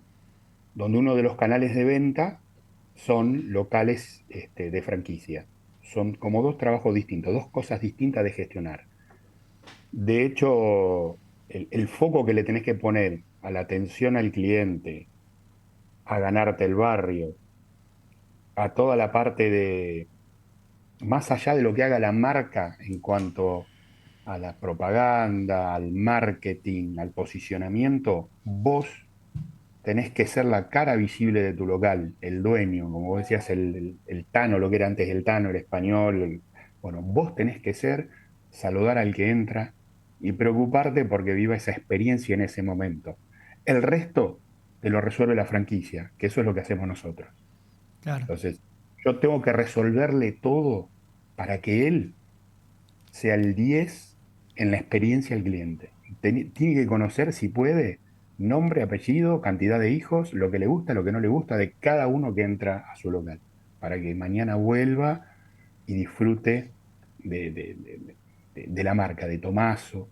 Speaker 2: donde uno de los canales de venta son locales de franquicia. Son como dos trabajos distintos, dos cosas distintas de gestionar. De hecho, el foco que le tenés que poner a la atención al cliente, a ganarte el barrio, a toda la parte de, más allá de lo que haga la marca en cuanto a la propaganda, al marketing, al posicionamiento, vos tenés que ser la cara visible de tu local, el dueño, como vos decías, el Tano, lo que era antes el Tano, el español. Bueno, vos tenés que ser, saludar al que entra y preocuparte porque viva esa experiencia en ese momento. El resto te lo resuelve la franquicia, que eso es lo que hacemos nosotros.
Speaker 1: Claro.
Speaker 2: Entonces, yo tengo que resolverle todo para que él sea el 10 en la experiencia del cliente. Tiene que conocer, si puede, nombre, apellido, cantidad de hijos, lo que le gusta, lo que no le gusta de cada uno que entra a su local, para que mañana vuelva y disfrute de la marca, de Tomaso.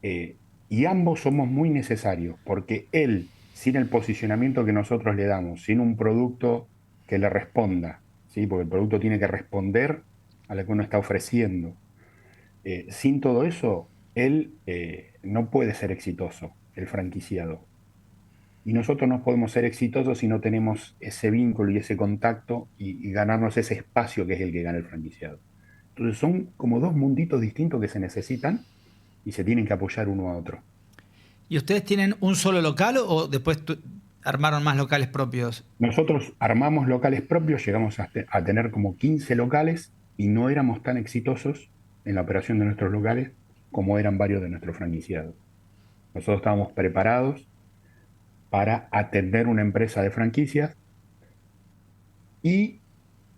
Speaker 2: Y ambos somos muy necesarios, porque él, sin el posicionamiento que nosotros le damos, sin un producto que le responda, ¿sí? Porque el producto tiene que responder a lo que uno está ofreciendo. Sin todo eso, él no puede ser exitoso, el franquiciado. Y nosotros no podemos ser exitosos si no tenemos ese vínculo y ese contacto y ganarnos ese espacio que es el que gana el franquiciado. Entonces son como dos munditos distintos que se necesitan y se tienen que apoyar uno a otro.
Speaker 1: ¿Y ustedes tienen un solo local o después armaron más locales propios?
Speaker 2: Nosotros armamos locales propios, llegamos a tener como 15 locales y no éramos tan exitosos en la operación de nuestros locales como eran varios de nuestros franquiciados. Nosotros estábamos preparados para atender una empresa de franquicias y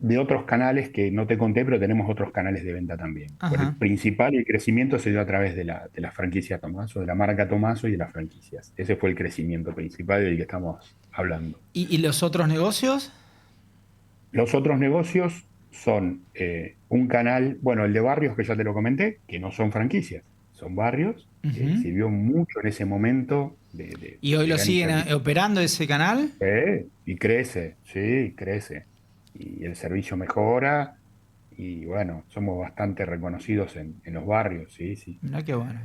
Speaker 2: de otros canales que no te conté, pero tenemos otros canales de venta también. Pero el principal y el crecimiento se dio a través de la franquicia Tomaso, de la marca Tomaso y de las franquicias. Ese fue el crecimiento principal del que estamos hablando.
Speaker 1: ¿Y los otros negocios?
Speaker 2: Los otros negocios son un canal, bueno, el de barrios que ya te lo comenté, que no son franquicias, son barrios, que sirvió mucho en ese momento.
Speaker 1: ¿Y hoy lo siguen operando ese canal?
Speaker 2: Y crece, sí, crece. Y el servicio mejora y bueno, somos bastante reconocidos en los barrios, sí, sí.
Speaker 1: Mirá qué bueno.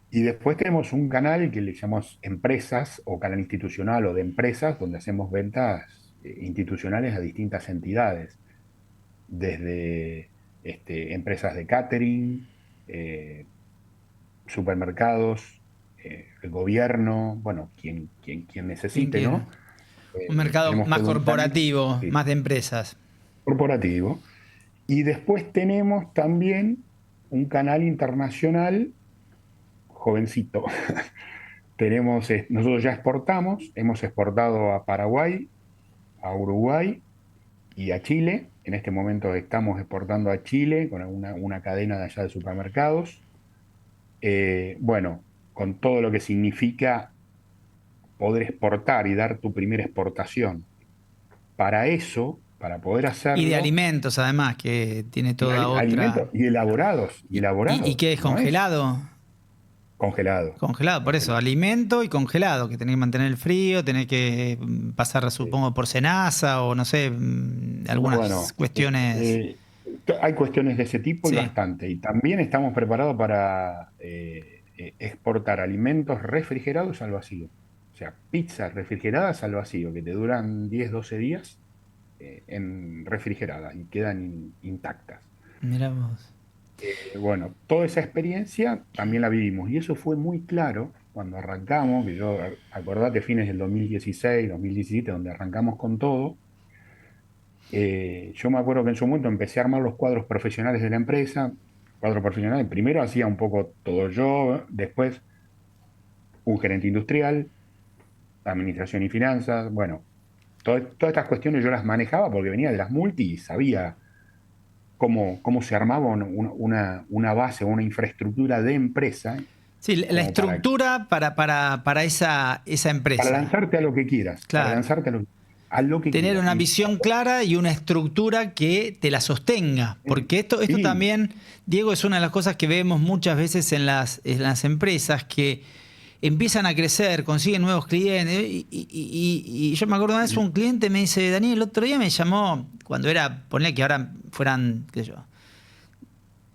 Speaker 2: Y después tenemos un canal que le llamamos empresas o canal institucional o de empresas, donde hacemos ventas institucionales a distintas entidades, desde empresas de catering, supermercados, el gobierno, bueno, quien necesite, ¿no?
Speaker 1: Un mercado más corporativo, sí, más de empresas.
Speaker 2: Corporativo. Y después tenemos también un canal internacional jovencito. Nosotros ya exportamos, hemos exportado a Paraguay, a Uruguay y a Chile. En este momento estamos exportando a Chile con una cadena de allá de supermercados. Bueno, con todo lo que significa poder exportar y dar tu primera exportación. Para eso, para poder hacerlo...
Speaker 1: Y de alimentos, además, que tiene toda otra...
Speaker 2: Alimentos y elaborados.
Speaker 1: ¿Y qué es? ¿Congelado?
Speaker 2: Congelado.
Speaker 1: Congelado, por eso, alimento y congelado, que tenés que mantener el frío, tenés que pasar, supongo, por cenaza o no sé, algunas cuestiones...
Speaker 2: hay cuestiones de ese tipo y
Speaker 1: sí,
Speaker 2: bastante. Y también estamos preparados para exportar alimentos refrigerados al vacío. O sea, pizzas refrigeradas al vacío, que te duran 10, 12 días refrigeradas y quedan intactas.
Speaker 1: Mirá vos.
Speaker 2: Bueno, toda esa experiencia también la vivimos y eso fue muy claro cuando arrancamos, que yo, acordate, fines del 2016, 2017, donde arrancamos con todo. Yo me acuerdo que en su momento empecé a armar los cuadros profesionales de la empresa. Cuadros profesionales, primero hacía un poco todo yo, después un gerente industrial, administración y finanzas, bueno, todas estas cuestiones yo las manejaba porque venía de las multi y sabía cómo se armaba una base, una infraestructura de empresa.
Speaker 1: Sí, la estructura para esa empresa.
Speaker 2: Para lanzarte a lo que quieras.
Speaker 1: Claro.
Speaker 2: Para lanzarte a lo que
Speaker 1: tener
Speaker 2: quieras.
Speaker 1: Una visión clara y una estructura que te la sostenga. Porque esto sí, también, Diego, es una de las cosas que vemos muchas veces en las empresas que empiezan a crecer, consiguen nuevos clientes. Y yo me acuerdo una vez un cliente me dice, Daniel, el otro día me llamó, cuando era, ponle que ahora fueran, qué sé yo,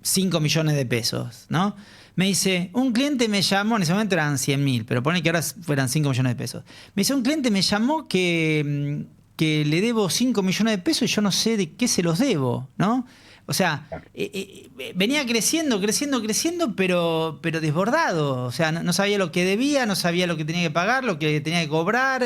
Speaker 1: 5 millones de pesos, ¿no? Me dice, un cliente me llamó, en ese momento eran 100.000, pero ponle que ahora fueran 5 millones de pesos. Me dice, un cliente me llamó que le debo 5 millones de pesos y yo no sé de qué se los debo, ¿no? O sea, venía creciendo, pero desbordado. O sea, no sabía lo que debía, no sabía lo que tenía que pagar, lo que tenía que cobrar.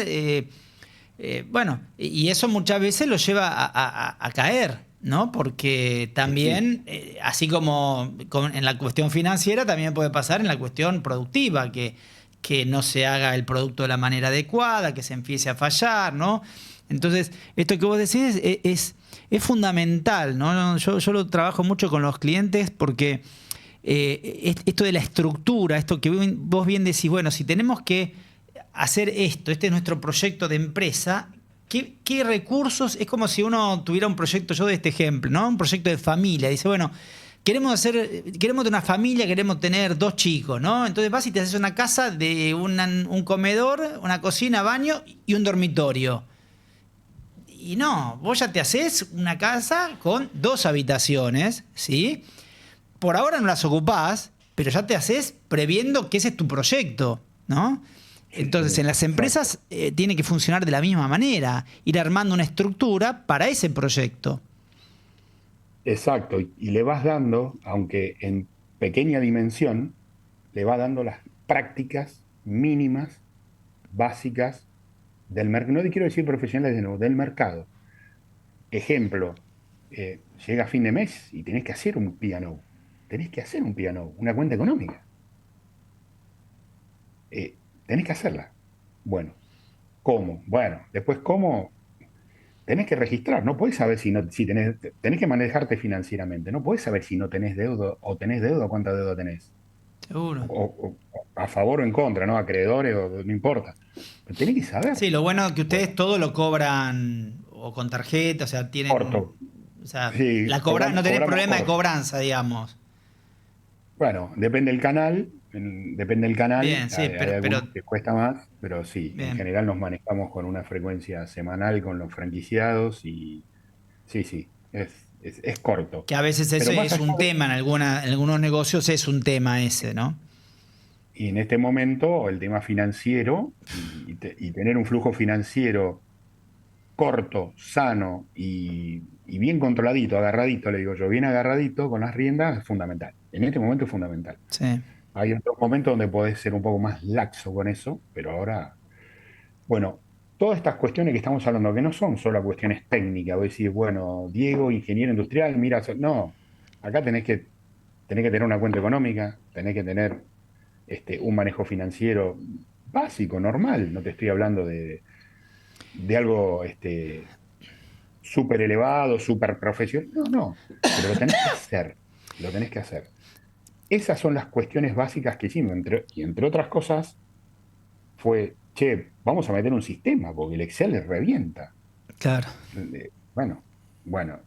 Speaker 1: Bueno, y eso muchas veces lo lleva a caer, ¿no? Porque también, así como en la cuestión financiera, también puede pasar en la cuestión productiva, que no se haga el producto de la manera adecuada, que se empiece a fallar, ¿no? Entonces, esto que vos decís es fundamental, ¿no? Yo lo trabajo mucho con los clientes porque esto de la estructura, esto que vos bien decís, bueno, si tenemos que hacer esto, este es nuestro proyecto de empresa, ¿qué recursos? Es como si uno tuviera un proyecto, yo de este ejemplo, ¿no? Un proyecto de familia. Dice, bueno, queremos tener una familia, queremos tener 2 chicos, ¿no? Entonces vas y te haces una casa de un comedor, una cocina, baño y un dormitorio. Y no, vos ya te haces una casa con 2 habitaciones, ¿sí? Por ahora no las ocupás, pero ya te haces previendo que ese es tu proyecto, ¿no? Entonces, en las empresas tiene que funcionar de la misma manera, ir armando una estructura para ese proyecto.
Speaker 2: Exacto, y le vas dando, aunque en pequeña dimensión, le vas dando las prácticas mínimas, básicas del mercado. No quiero decir profesionales de nuevo, del mercado. Ejemplo, llega fin de mes y tenés que hacer un P&O. Tenés que hacer un P&O, una cuenta económica. Tenés que hacerla. Bueno, ¿cómo? Bueno, después, ¿cómo? Tenés que registrar, no podés saber si tenés que manejarte financieramente, no podés saber si no tenés deuda o tenés deuda o cuánta deuda tenés.
Speaker 1: Seguro.
Speaker 2: O a favor o en contra, ¿no? Acreedores, no importa. Pero tenés que saber.
Speaker 1: Sí, lo bueno es que ustedes
Speaker 2: Bueno,
Speaker 1: todo lo cobran o con tarjeta, o sea,
Speaker 2: corto.
Speaker 1: o sea,
Speaker 2: Sí,
Speaker 1: no tenés
Speaker 2: cobramos
Speaker 1: problema de
Speaker 2: corto.
Speaker 1: cobranza, digamos.
Speaker 2: Bueno, depende del canal,
Speaker 1: Bien, sí,
Speaker 2: hay algunos que cuesta más, pero sí, en
Speaker 1: bien.
Speaker 2: general nos manejamos con una frecuencia semanal con los franquiciados y sí, sí, es corto.
Speaker 1: Que a veces eso
Speaker 2: Pero más
Speaker 1: es
Speaker 2: allá
Speaker 1: un tema, en algunos negocios es un tema ese, ¿no?
Speaker 2: y en este momento el tema financiero y tener un flujo financiero corto, sano y bien controladito, agarradito, le digo yo, bien agarradito con las riendas, es fundamental. En este momento es fundamental.
Speaker 1: Sí,
Speaker 2: Hay otros momentos donde podés ser un poco más laxo con eso, pero ahora, bueno, todas estas cuestiones que estamos hablando, que no son solo cuestiones técnicas, vos decís, bueno, Diego, ingeniero industrial, mira, no, acá tenés que tener una cuenta económica, tenés que tener un manejo financiero básico, normal, no te estoy hablando de algo súper elevado, súper profesional, no, no, pero lo tenés que hacer, lo tenés que hacer. Esas son las cuestiones básicas que hicimos, y entre otras cosas fue, che, vamos a meter un sistema, porque el Excel les revienta.
Speaker 1: claro.
Speaker 2: Bueno, bueno,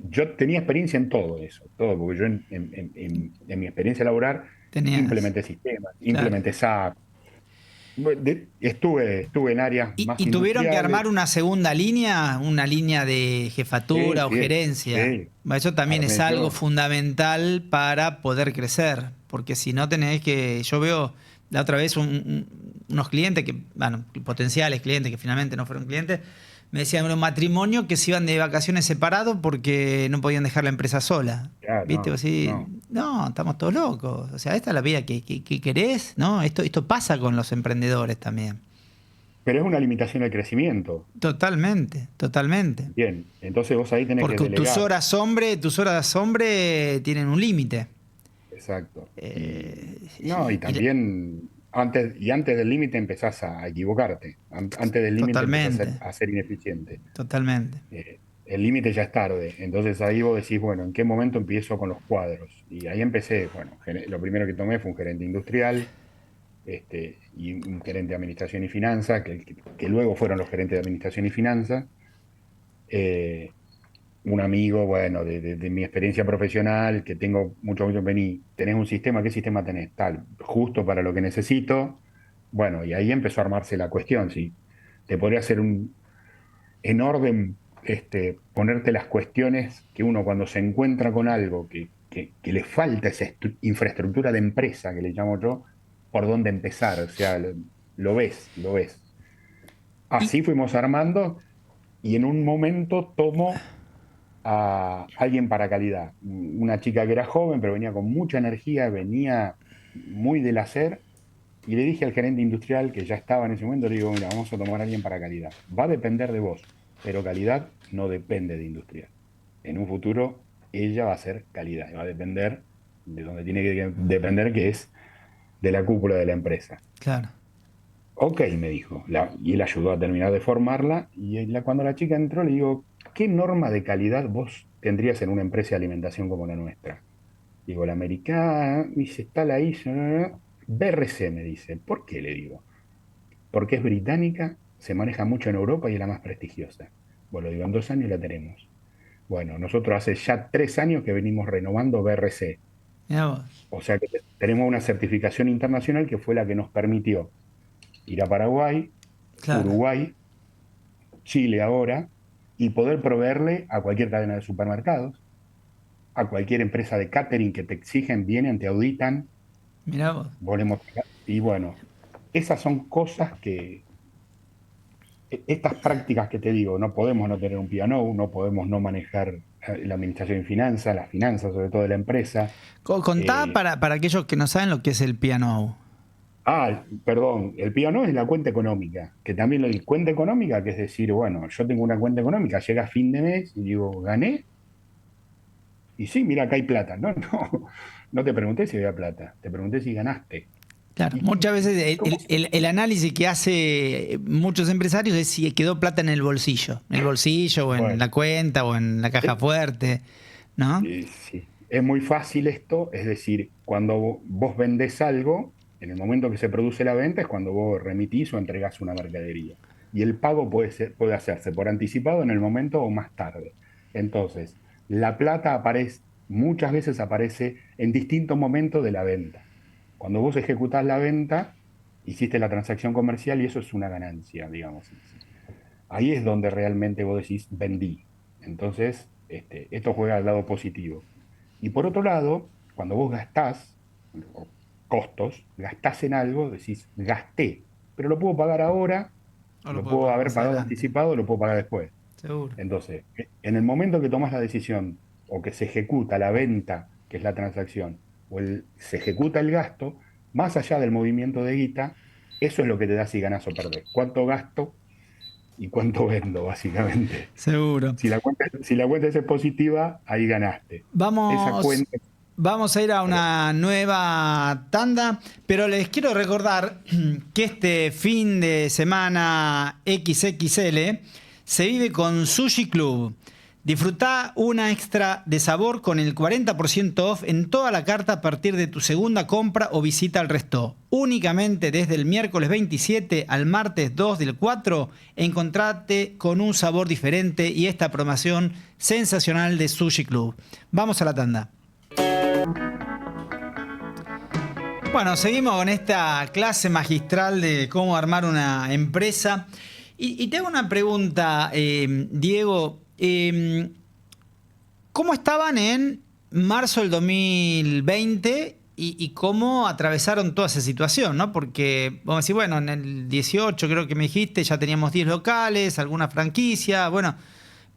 Speaker 2: yo tenía experiencia en todo eso, todo, porque yo en mi experiencia laboral
Speaker 1: Tenías,
Speaker 2: implementé sistemas,
Speaker 1: claro.
Speaker 2: implementé SAP, estuve en áreas más
Speaker 1: Y tuvieron que
Speaker 2: industriales.
Speaker 1: armar una línea de
Speaker 2: Sí,
Speaker 1: jefatura o
Speaker 2: sí,
Speaker 1: gerencia.
Speaker 2: sí,
Speaker 1: Bueno, eso también es
Speaker 2: armé
Speaker 1: algo
Speaker 2: yo.
Speaker 1: fundamental para poder crecer, porque si no tenés que, yo veo la otra vez unos clientes que, bueno, potenciales clientes que finalmente no fueron clientes, me decían un matrimonio que se iban de vacaciones separados porque no podían dejar la empresa sola.
Speaker 2: Ya,
Speaker 1: ¿Viste?
Speaker 2: no,
Speaker 1: Así,
Speaker 2: no.
Speaker 1: no, estamos todos locos. O sea, esta es la vida que querés, ¿no? Esto pasa con los emprendedores también.
Speaker 2: Pero es una limitación al crecimiento.
Speaker 1: Totalmente, totalmente.
Speaker 2: Bien, entonces vos ahí tenés que
Speaker 1: Porque
Speaker 2: delegar.
Speaker 1: tus horas hombre tienen un límite.
Speaker 2: Exacto. No, y
Speaker 1: Y
Speaker 2: también antes del límite empezás a equivocarte. Antes del límite empezás
Speaker 1: totalmente,
Speaker 2: a ser ineficiente.
Speaker 1: totalmente.
Speaker 2: El límite ya es tarde. Entonces ahí vos decís, bueno, ¿en qué momento empiezo con los cuadros? Y ahí empecé, bueno, lo primero que tomé fue un gerente industrial, y un gerente de administración y finanzas, que luego fueron los gerentes de administración y finanzas. Eh, un amigo, bueno, de mi experiencia profesional, que tengo mucho, vení, ¿tenés un sistema? ¿Qué sistema tenés? Tal, justo para lo que necesito. Bueno, y ahí empezó a armarse la cuestión, ¿sí? Te podría hacer en orden, ponerte las cuestiones que uno cuando se encuentra con algo que le falta esa infraestructura de empresa, que le llamo yo, por dónde empezar, o sea, lo ves, lo ves.
Speaker 1: Y,
Speaker 2: Así fuimos armando y en un momento tomo a alguien para calidad. Una chica que era joven, pero venía con mucha energía, venía muy del hacer, y le dije al gerente industrial que ya estaba en ese momento, le digo, mira, vamos a tomar a alguien para calidad. Va a depender de vos, pero calidad no depende de industrial. En un futuro ella va a ser calidad, y va a depender de donde tiene que depender, que es de la cúpula de la empresa.
Speaker 1: claro,
Speaker 2: Ok, me dijo, y él ayudó a terminar de formarla, y cuando la chica entró le digo, ¿qué norma de calidad vos tendrías en una empresa de alimentación como la nuestra? Digo, la americana, me dice, está la ISO, no, no, no. BRC me dice, ¿por qué le digo? Porque es británica, se maneja mucho en Europa y es la más prestigiosa. Bueno, digo, en 2 años la tenemos. Bueno, nosotros hace ya 3 años que venimos renovando BRC.
Speaker 1: Mirá vos.
Speaker 2: O sea que tenemos una certificación internacional que fue la que nos permitió ir a Paraguay,
Speaker 1: Claro.
Speaker 2: Uruguay, Chile ahora, y poder proveerle a cualquier cadena de supermercados, a cualquier empresa de catering que te exigen, vienen, te auditan,
Speaker 1: Mirá vos.
Speaker 2: volvemos. Y bueno, esas son cosas que, estas prácticas que te digo, no podemos no tener un P&O, no podemos no manejar la administración y finanzas, las finanzas sobre todo de la empresa.
Speaker 1: Contá
Speaker 2: Eh,
Speaker 1: para aquellos que no saben lo que es el piano.
Speaker 2: perdón, el P&O es la cuenta económica, que también la cuenta económica, que es decir, bueno, yo tengo una cuenta económica, llega a fin de mes y digo, gané, y sí, mira, acá hay plata. No, no, no te pregunté si había plata, te pregunté si ganaste.
Speaker 1: Claro,
Speaker 2: ¿Y
Speaker 1: muchas veces
Speaker 2: cómo
Speaker 1: el análisis que hace muchos empresarios es si quedó plata en el bolsillo o en
Speaker 2: Bueno,
Speaker 1: la cuenta o en la caja fuerte, ¿no?
Speaker 2: sí, es muy fácil esto, es decir, cuando vos vendés algo, en el momento que se produce la venta es cuando vos remitís o entregás una mercadería. Y el pago puede hacerse por anticipado en el momento o más tarde. Entonces, la plata aparece, muchas veces aparece en distintos momentos de la venta. Cuando vos ejecutás la venta, hiciste la transacción comercial y eso es una ganancia, digamos. Ahí es donde realmente vos decís, vendí. Entonces, esto juega al lado positivo. Y por otro lado, cuando vos gastás, o costos, gastás en algo, decís, gasté, pero lo puedo pagar ahora,
Speaker 1: O lo
Speaker 2: lo
Speaker 1: puedo
Speaker 2: puedo
Speaker 1: pagar
Speaker 2: haber
Speaker 1: más
Speaker 2: pagado
Speaker 1: adelante.
Speaker 2: anticipado, lo puedo pagar después.
Speaker 1: Seguro.
Speaker 2: Entonces, en el momento que tomas la decisión o que se ejecuta la venta, que es la transacción, se ejecuta el gasto, más allá del movimiento de guita, eso es lo que te da si ganas o perdés. ¿Cuánto gasto y cuánto vendo, básicamente?
Speaker 1: Seguro.
Speaker 2: Si la cuenta es positiva, ahí ganaste. Esa
Speaker 1: Vamos,
Speaker 2: cuenta,
Speaker 1: vamos a ir a
Speaker 2: perdón.
Speaker 1: una nueva tanda, pero les quiero recordar que este fin de semana XXL se vive con Sushi Club. Disfrutá una extra de sabor con el 40% off en toda la carta a partir de tu segunda compra o visita al resto. Únicamente desde el miércoles 27 al martes 2 del 4, encontrate con un sabor diferente y esta promoción sensacional de Sushi Club. Vamos a la tanda. Bueno, seguimos con esta clase magistral de cómo armar una empresa. Y te hago una pregunta, Diego. ¿Cómo estaban en marzo del 2020 y cómo atravesaron toda esa situación, ¿no? Porque, vamos a decir, bueno, en el 18 creo que me dijiste, ya teníamos 10 locales, alguna franquicia, bueno,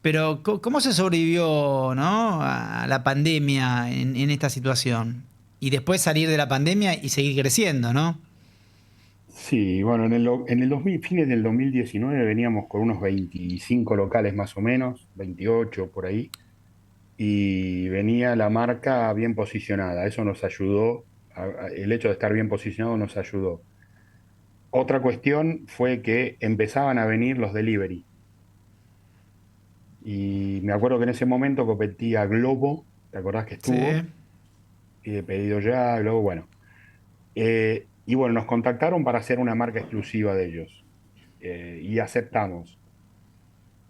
Speaker 1: pero ¿cómo se sobrevivió, ¿no?, a la pandemia en esta situación? Y después salir de la pandemia y seguir creciendo, ¿no?
Speaker 2: Sí, bueno, en el 2000, fines del 2019 veníamos con unos 25 locales más o menos, 28 por ahí, y venía la marca bien posicionada. Eso nos ayudó, el hecho de estar bien posicionado nos ayudó. Otra cuestión fue que empezaban a venir los delivery. Y me acuerdo que en ese momento competía Globo, ¿te acordás que
Speaker 1: Sí.
Speaker 2: estuvo? Y de pedido ya, Globo, bueno. Y bueno, nos contactaron para hacer una marca exclusiva de ellos. Y aceptamos.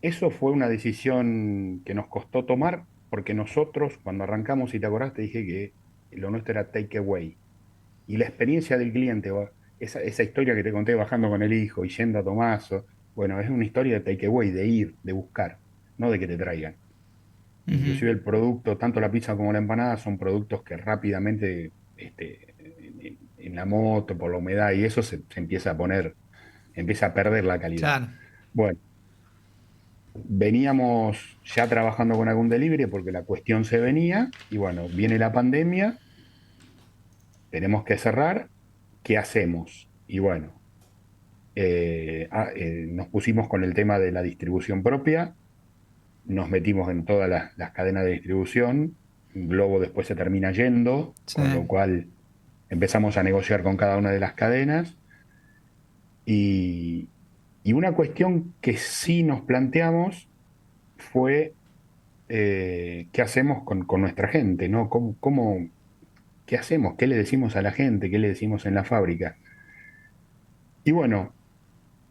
Speaker 2: Eso fue una decisión que nos costó tomar porque nosotros, cuando arrancamos, si te acordás, te dije que lo nuestro era take away. Y la experiencia del cliente, esa historia que te conté bajando con el hijo y yendo a Tomaso, bueno, es una historia de take away, de ir, de buscar, no de que te traigan.
Speaker 1: Ujú.
Speaker 2: Inclusive el producto, tanto la pizza como la empanada, son productos que rápidamente, en la moto, por la humedad y eso se empieza a poner, empieza a perder la calidad.
Speaker 1: Claro.
Speaker 2: Bueno, veníamos ya trabajando con algún delivery porque la cuestión se venía y bueno, viene la pandemia, tenemos que cerrar, ¿qué hacemos? Y bueno, nos pusimos con el tema de la distribución propia, nos metimos en todas las cadenas de distribución, Globo después se termina yendo,
Speaker 1: Sí.
Speaker 2: con lo cual empezamos a negociar con cada una de las cadenas y, y una cuestión que sí nos planteamos fue qué hacemos con nuestra gente, ¿no? ¿qué hacemos? ¿Qué le decimos a la gente? ¿Qué le decimos en la fábrica? Y bueno,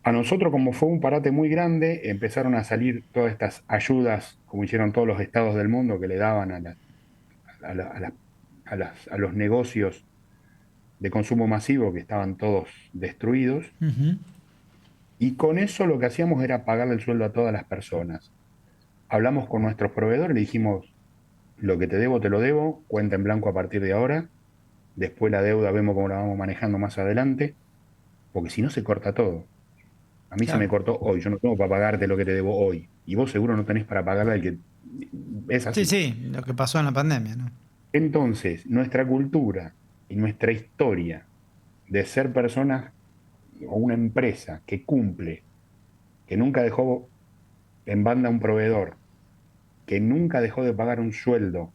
Speaker 2: a nosotros como fue un parate muy grande, empezaron a salir todas estas ayudas, como hicieron todos los estados del mundo, que le daban a la- a la- a los negocios de consumo masivo que estaban todos destruidos.
Speaker 1: Ujú.
Speaker 2: Y con eso lo que hacíamos era pagarle el sueldo a todas las personas. Hablamos con nuestros proveedores, le dijimos, lo que te debo, te lo debo, cuenta en blanco a partir de ahora. Después la deuda vemos cómo la vamos manejando más adelante, porque si no se corta todo. A mí se me
Speaker 1: Claro.
Speaker 2: cortó hoy, yo no tengo para pagarte lo que te debo hoy. Y vos seguro no tenés para pagarle al que... Es
Speaker 1: Sí,
Speaker 2: así.
Speaker 1: sí, lo que pasó en la pandemia, ¿no?
Speaker 2: Entonces, nuestra cultura y nuestra historia de ser personas o una empresa que cumple, que nunca dejó en banda a un proveedor, que nunca dejó de pagar un sueldo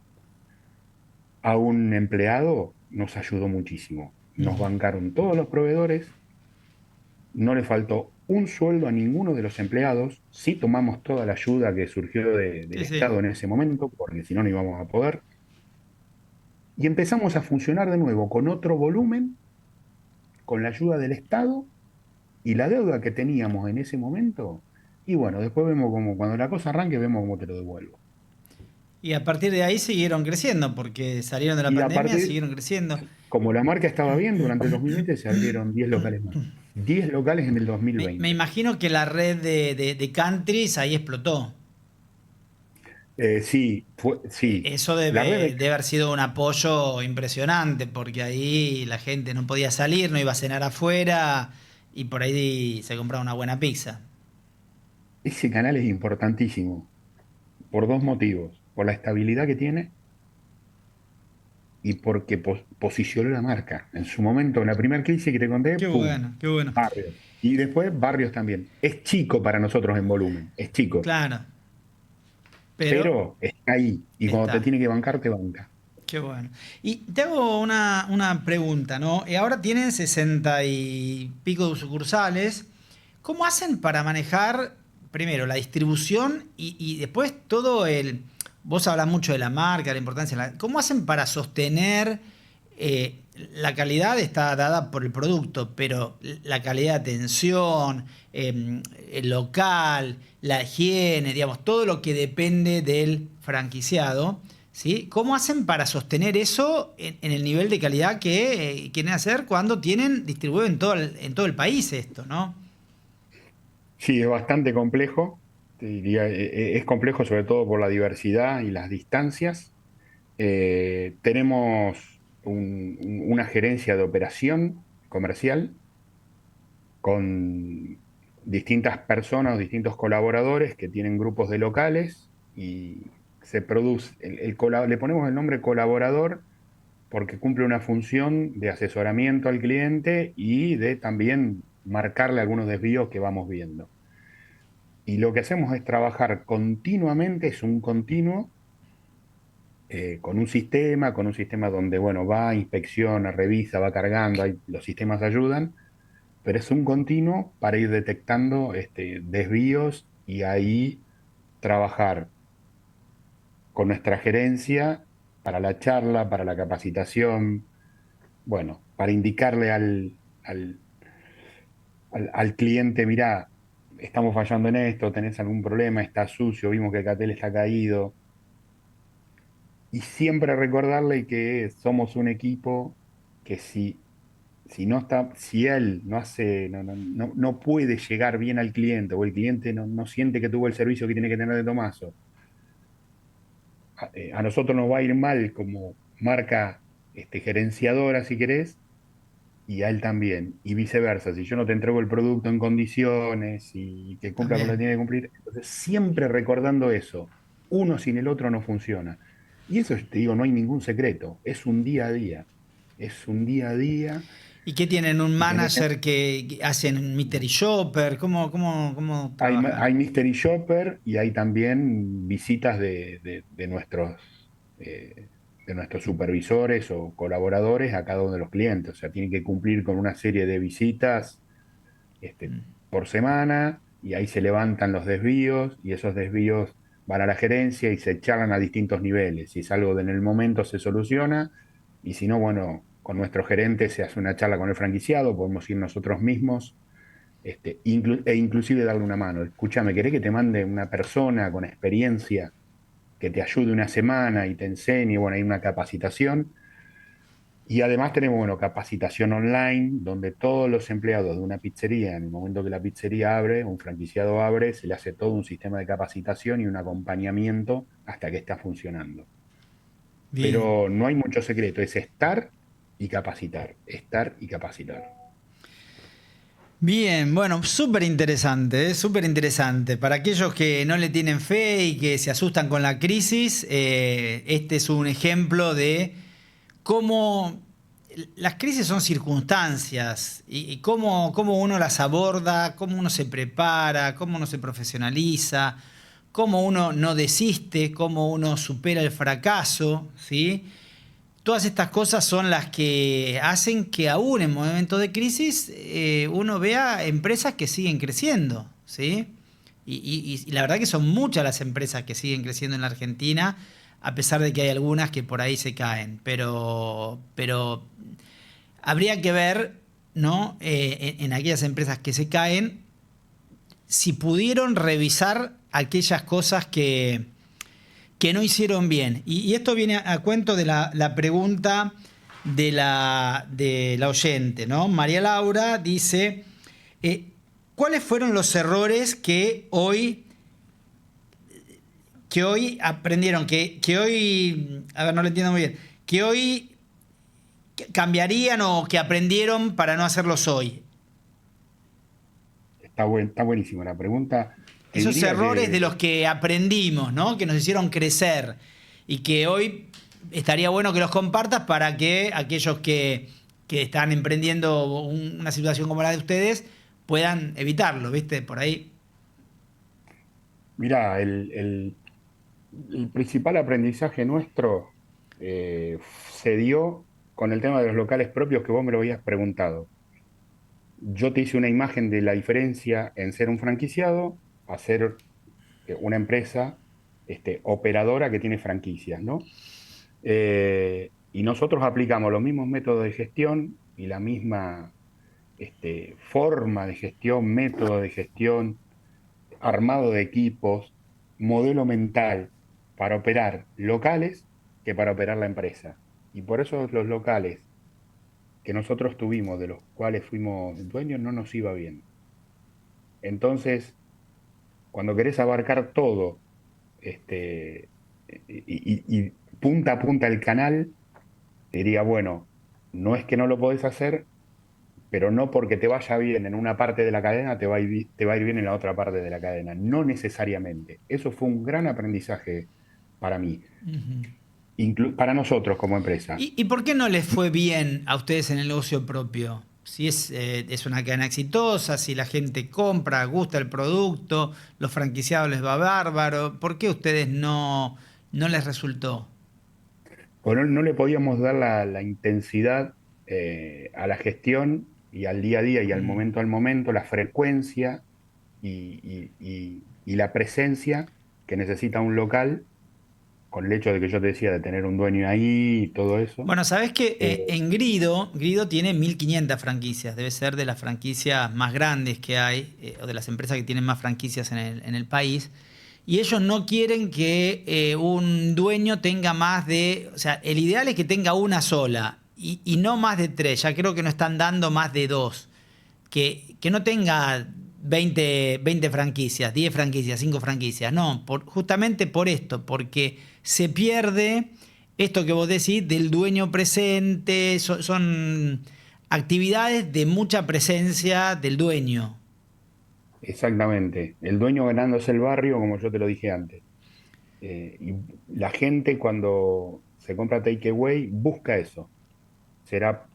Speaker 2: a un empleado, nos ayudó muchísimo. Nos
Speaker 1: Ujú.
Speaker 2: bancaron todos los proveedores, no le faltó un sueldo a ninguno de los empleados, sí tomamos toda la ayuda que surgió del
Speaker 1: Sí, sí.
Speaker 2: Estado en ese momento, porque si no, no íbamos a poder, y empezamos a funcionar de nuevo con otro volumen, con la ayuda del Estado y la deuda que teníamos en ese momento. Y bueno, después vemos como, cuando la cosa arranque, vemos cómo te lo devuelvo.
Speaker 1: Y a partir de ahí siguieron creciendo, porque salieron de la
Speaker 2: Y a
Speaker 1: pandemia,
Speaker 2: partir,
Speaker 1: siguieron creciendo.
Speaker 2: como la marca estaba bien, durante el 2020 se abrieron 10 locales más. 10 locales en el
Speaker 1: Me
Speaker 2: 2020.
Speaker 1: imagino que la red de countries ahí explotó.
Speaker 2: Sí, sí.
Speaker 1: Eso
Speaker 2: La red de
Speaker 1: debe haber sido un apoyo impresionante, porque ahí la gente no podía salir, no iba a cenar afuera y por ahí se compraba una buena pizza.
Speaker 2: ese canal es importantísimo por dos motivos. Por la estabilidad que tiene y porque posicionó la marca. En su momento, en la primera crisis que te conté,
Speaker 1: Qué
Speaker 2: ¡pum!
Speaker 1: bueno, qué bueno.
Speaker 2: Barrios. Y después Barrios también. Es chico para nosotros en volumen, es chico.
Speaker 1: Claro, pero
Speaker 2: Pero está ahí. Y cuando te
Speaker 1: está.
Speaker 2: tiene que bancar, te banca.
Speaker 1: Qué bueno. Y te hago una pregunta, ¿no? Ahora tienen 60 y pico de sucursales. ¿Cómo hacen para manejar, primero, la distribución y después todo el... Vos hablas mucho de la marca, de la importancia. ¿Cómo hacen para sostener la calidad está dada por el producto, pero la calidad de atención, el local, la higiene, digamos, todo lo que depende del franquiciado? ¿Sí? ¿Cómo hacen para sostener eso en el nivel de calidad que quieren hacer cuando tienen distribuido en todo el país esto, ¿no?
Speaker 2: Sí, es bastante complejo. Te diría, es complejo sobre todo por la diversidad y las distancias. Tenemos una gerencia de operación comercial con distintas personas o distintos colaboradores que tienen grupos de locales y se produce, le ponemos el nombre colaborador porque cumple una función de asesoramiento al cliente y de también marcarle algunos desvíos que vamos viendo. Y lo que hacemos es trabajar continuamente, es un continuo, con un sistema donde, bueno, va, inspecciona, revisa, va cargando, los sistemas ayudan, pero es un continuo para ir detectando desvíos y ahí trabajar con nuestra gerencia para la charla, para la capacitación, bueno, para indicarle al cliente, mirá, estamos fallando en esto, tenés algún problema, está sucio, vimos que el cartel está caído. Y siempre recordarle que somos un equipo que si no está, si él no hace, no puede llegar bien al cliente o el cliente no siente que tuvo el servicio que tiene que tener de Tomaso, a nosotros nos va a ir mal como marca gerenciadora, si querés, y a él también, y viceversa. Si yo no te entrego el producto en condiciones y que cumpla con lo que
Speaker 1: También.
Speaker 2: tiene que cumplir, entonces siempre recordando eso, uno sin el otro no funciona. Y eso, te digo, no hay ningún secreto, es un día a día, es un día a día,
Speaker 1: ¿Y qué tienen? ¿Un
Speaker 2: y tenés
Speaker 1: manager que hacen Mystery Shopper? ¿Cómo
Speaker 2: hay
Speaker 1: trabajan?
Speaker 2: Mystery Shopper y hay también visitas eh, de nuestros supervisores o colaboradores a cada uno de los clientes. O sea, tienen que cumplir con una serie de visitas
Speaker 1: Mm.
Speaker 2: por semana y ahí se levantan los desvíos y esos desvíos van a la gerencia y se charlan a distintos niveles. Si es algo que en el momento se soluciona, Y si no, bueno, con nuestro gerente se hace una charla con el franquiciado, podemos ir nosotros mismos, e inclusive darle una mano. Escúchame, ¿querés que te mande una persona con experiencia que te ayude una semana y te enseñe? Bueno, hay una capacitación. Y además tenemos, bueno, capacitación online, donde todos los empleados de una pizzería, en el momento que la pizzería abre, un franquiciado abre, se le hace todo un sistema de capacitación y un acompañamiento hasta que está funcionando.
Speaker 1: Bien.
Speaker 2: Pero no hay mucho secreto, es estar y capacitar, estar y capacitar.
Speaker 1: Bien, bueno, súper interesante, súper interesante. Para aquellos que no le tienen fe y que se asustan con la crisis, este es un ejemplo de cómo las crisis son circunstancias y cómo uno las aborda, cómo uno se prepara, cómo uno se profesionaliza, cómo uno no desiste, cómo uno supera el fracaso, ¿sí? Todas estas cosas son las que hacen que aún en momentos de crisis uno vea empresas que siguen creciendo, ¿sí? Y la verdad que son muchas las empresas que siguen creciendo en la Argentina, a pesar de que hay algunas que por ahí se caen. Pero habría que ver, ¿no? En aquellas empresas que se caen, si pudieron revisar aquellas cosas que no hicieron bien. Y esto viene a cuento de la pregunta de la oyente, ¿no? María Laura dice, ¿cuáles fueron los errores que hoy aprendieron, que hoy, a ver, no lo entiendo muy bien, que hoy cambiarían o que aprendieron para no hacerlos hoy?
Speaker 2: Está buenísima la pregunta. Te
Speaker 1: Esos
Speaker 2: diría
Speaker 1: errores de
Speaker 2: que,
Speaker 1: los que aprendimos, ¿no? Que nos hicieron crecer y que hoy estaría bueno que los compartas para que aquellos que están emprendiendo una situación como la de ustedes puedan evitarlo, ¿viste? Por ahí.
Speaker 2: mira, el principal aprendizaje nuestro se dio con el tema de los locales propios que vos me lo habías preguntado. Yo te hice una imagen de la diferencia en ser un franquiciado a ser una empresa operadora que tiene franquicias, ¿no? Y nosotros aplicamos los mismos métodos de gestión y la misma forma de gestión, método de gestión, armado de equipos, modelo mental para operar locales que para operar la empresa. Y por eso los locales que nosotros tuvimos, de los cuales fuimos dueños, no nos iba bien. Entonces, cuando querés abarcar todo, y punta a punta el canal, te diría, bueno, no es que no lo podés hacer, pero no porque te vaya bien en una parte de la cadena, te va a ir bien en la otra parte de la cadena. No necesariamente. Eso fue un gran aprendizaje para mí, para nosotros como empresa.
Speaker 1: ¿Y por qué no les fue bien a ustedes en el negocio propio? Si es una cadena exitosa, si la gente compra, gusta el producto, los franquiciados les va bárbaro, ¿por qué a ustedes no les resultó?
Speaker 2: Pues no le podíamos dar la intensidad a la gestión y al día a día y al momento, la frecuencia y la presencia que necesita un local, con el hecho de que yo te decía de tener un dueño ahí y todo eso.
Speaker 1: Bueno, sabés que
Speaker 2: Eh,
Speaker 1: en Grido tiene 1.500 franquicias, debe ser de las franquicias más grandes que hay, o de las empresas que tienen más franquicias en el país. Y ellos no quieren que un dueño tenga más de... O sea, el ideal es que tenga una sola y no más de 3. Ya creo que no están dando más de 2. Que no tenga 20 franquicias, 10 franquicias, 5 franquicias. No, justamente por esto, porque se pierde esto que vos decís del dueño presente. Son actividades de mucha presencia del dueño.
Speaker 2: Exactamente. El dueño ganándose el barrio, como yo te lo dije antes. Y la gente cuando se compra takeaway busca eso. Será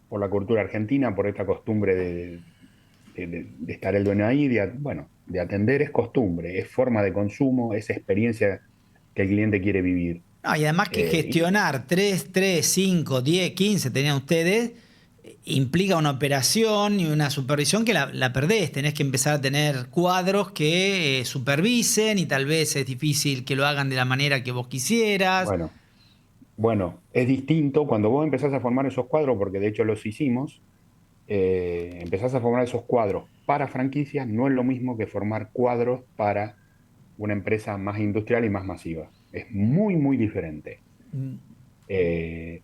Speaker 2: por la cultura argentina, por esta costumbre de estar el dueño ahí, bueno, de atender es costumbre, es forma de consumo, es experiencia que el cliente quiere vivir.
Speaker 1: No, y además que gestionar 3, 5, 10, 15 tenían ustedes, implica una operación y una supervisión que la perdés. Tenés que empezar a tener cuadros que supervisen y tal vez es difícil que lo hagan de la manera que vos quisieras.
Speaker 2: Bueno, Bueno, es distinto cuando vos empezás a formar esos cuadros, porque de hecho los hicimos, empezás a formar esos cuadros para franquicias, no es lo mismo que formar cuadros para una empresa más industrial y más masiva. Es muy, muy diferente.
Speaker 1: Mm.
Speaker 2: De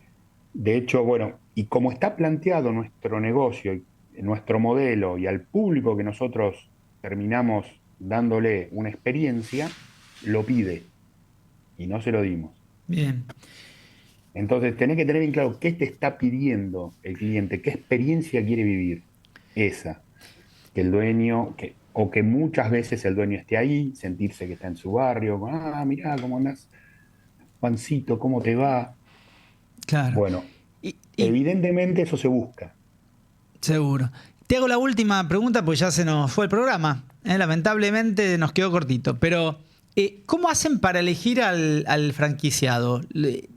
Speaker 2: hecho, bueno, y como está planteado nuestro negocio, nuestro modelo y al público que nosotros terminamos dándole una experiencia, lo pide y no se lo dimos.
Speaker 1: Bien.
Speaker 2: Entonces, tenés que tener bien claro qué te está pidiendo el cliente, qué experiencia quiere vivir. Esa, que el dueño, o que muchas veces el dueño esté ahí, sentirse que está en su barrio, mirá cómo andás, Juancito, cómo te va.
Speaker 1: Claro.
Speaker 2: Bueno,
Speaker 1: Y
Speaker 2: evidentemente eso se busca.
Speaker 1: seguro. Te hago la última pregunta porque ya se nos fue el programa. Lamentablemente nos quedó cortito. Pero, ¿cómo hacen para elegir al franquiciado?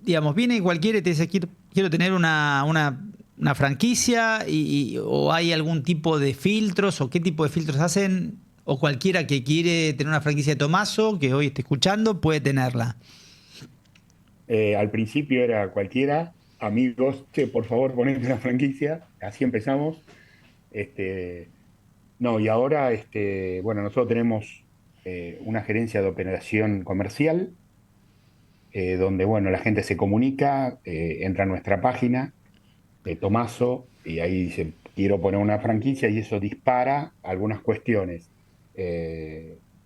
Speaker 1: Digamos, viene cualquiera y te dice, quiero tener una franquicia o hay algún tipo de filtros o qué tipo de filtros hacen, o cualquiera que quiere tener una franquicia de Tomaso, que hoy esté escuchando, puede tenerla.
Speaker 2: Al principio era cualquiera, amigos, che, por favor, ponete una franquicia, así empezamos. No, y ahora, bueno, nosotros tenemos una gerencia de operación comercial, donde, bueno, la gente se comunica, entra a nuestra página, Tomaso, y ahí dice, quiero poner una franquicia, y eso dispara algunas cuestiones.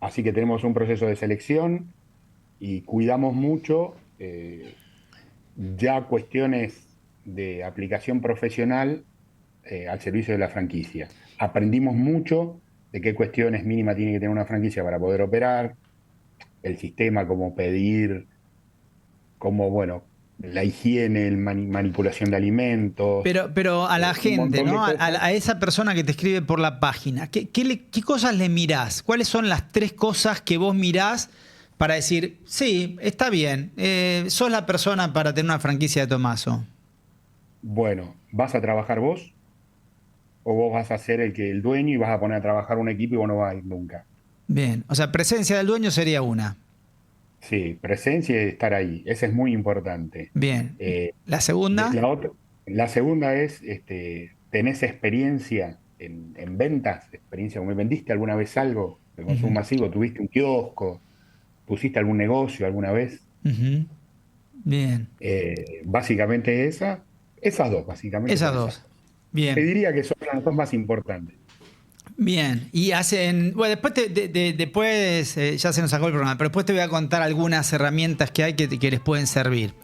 Speaker 2: Así que tenemos un proceso de selección y cuidamos mucho ya cuestiones de aplicación profesional al servicio de la franquicia. Aprendimos mucho de qué cuestiones mínimas tiene que tener una franquicia para poder operar, el sistema, cómo pedir, cómo, bueno, la higiene, manipulación de alimentos.
Speaker 1: Pero a la
Speaker 2: un
Speaker 1: gente,
Speaker 2: montón de
Speaker 1: ¿no?
Speaker 2: cosas.
Speaker 1: A esa persona que te escribe por la página, ¿qué cosas le mirás? ¿Cuáles son las 3 cosas que vos mirás para decir, sí, está bien, sos la persona para tener una franquicia de Tomaso?
Speaker 2: Bueno, ¿vas a trabajar vos? ¿O vos vas a ser el dueño y vas a poner a trabajar un equipo y vos no vas a ir nunca?
Speaker 1: Bien, o sea, presencia del dueño sería una.
Speaker 2: Sí, presencia y estar ahí. Ese es muy importante.
Speaker 1: Bien.
Speaker 2: Eh,
Speaker 1: La segunda,
Speaker 2: la segunda es, ¿tenés experiencia en ventas? ¿Experiencia como vendiste alguna vez algo de consumo
Speaker 1: ujú,
Speaker 2: masivo? ¿Tuviste un kiosco? ¿Pusiste algún negocio alguna vez?
Speaker 1: ujú, bien,
Speaker 2: Básicamente esas dos, básicamente
Speaker 1: esas
Speaker 2: son esas
Speaker 1: dos.
Speaker 2: dos. Te
Speaker 1: Bien.
Speaker 2: diría que son las dos más importantes.
Speaker 1: Bien, y hacen, bueno, después, después ya se nos sacó el programa, pero después te voy a contar algunas herramientas que hay que les pueden servir.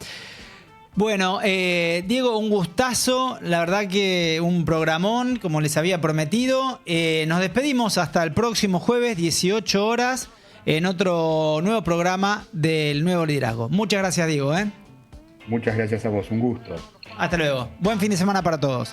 Speaker 1: Bueno, Diego, un gustazo, la verdad que un programón, como les había prometido. Nos despedimos hasta el próximo jueves, 18 horas, en otro nuevo programa del Nuevo Liderazgo. Muchas gracias, Diego.
Speaker 2: Muchas gracias a vos, un gusto.
Speaker 1: Hasta luego. Buen fin de semana para todos.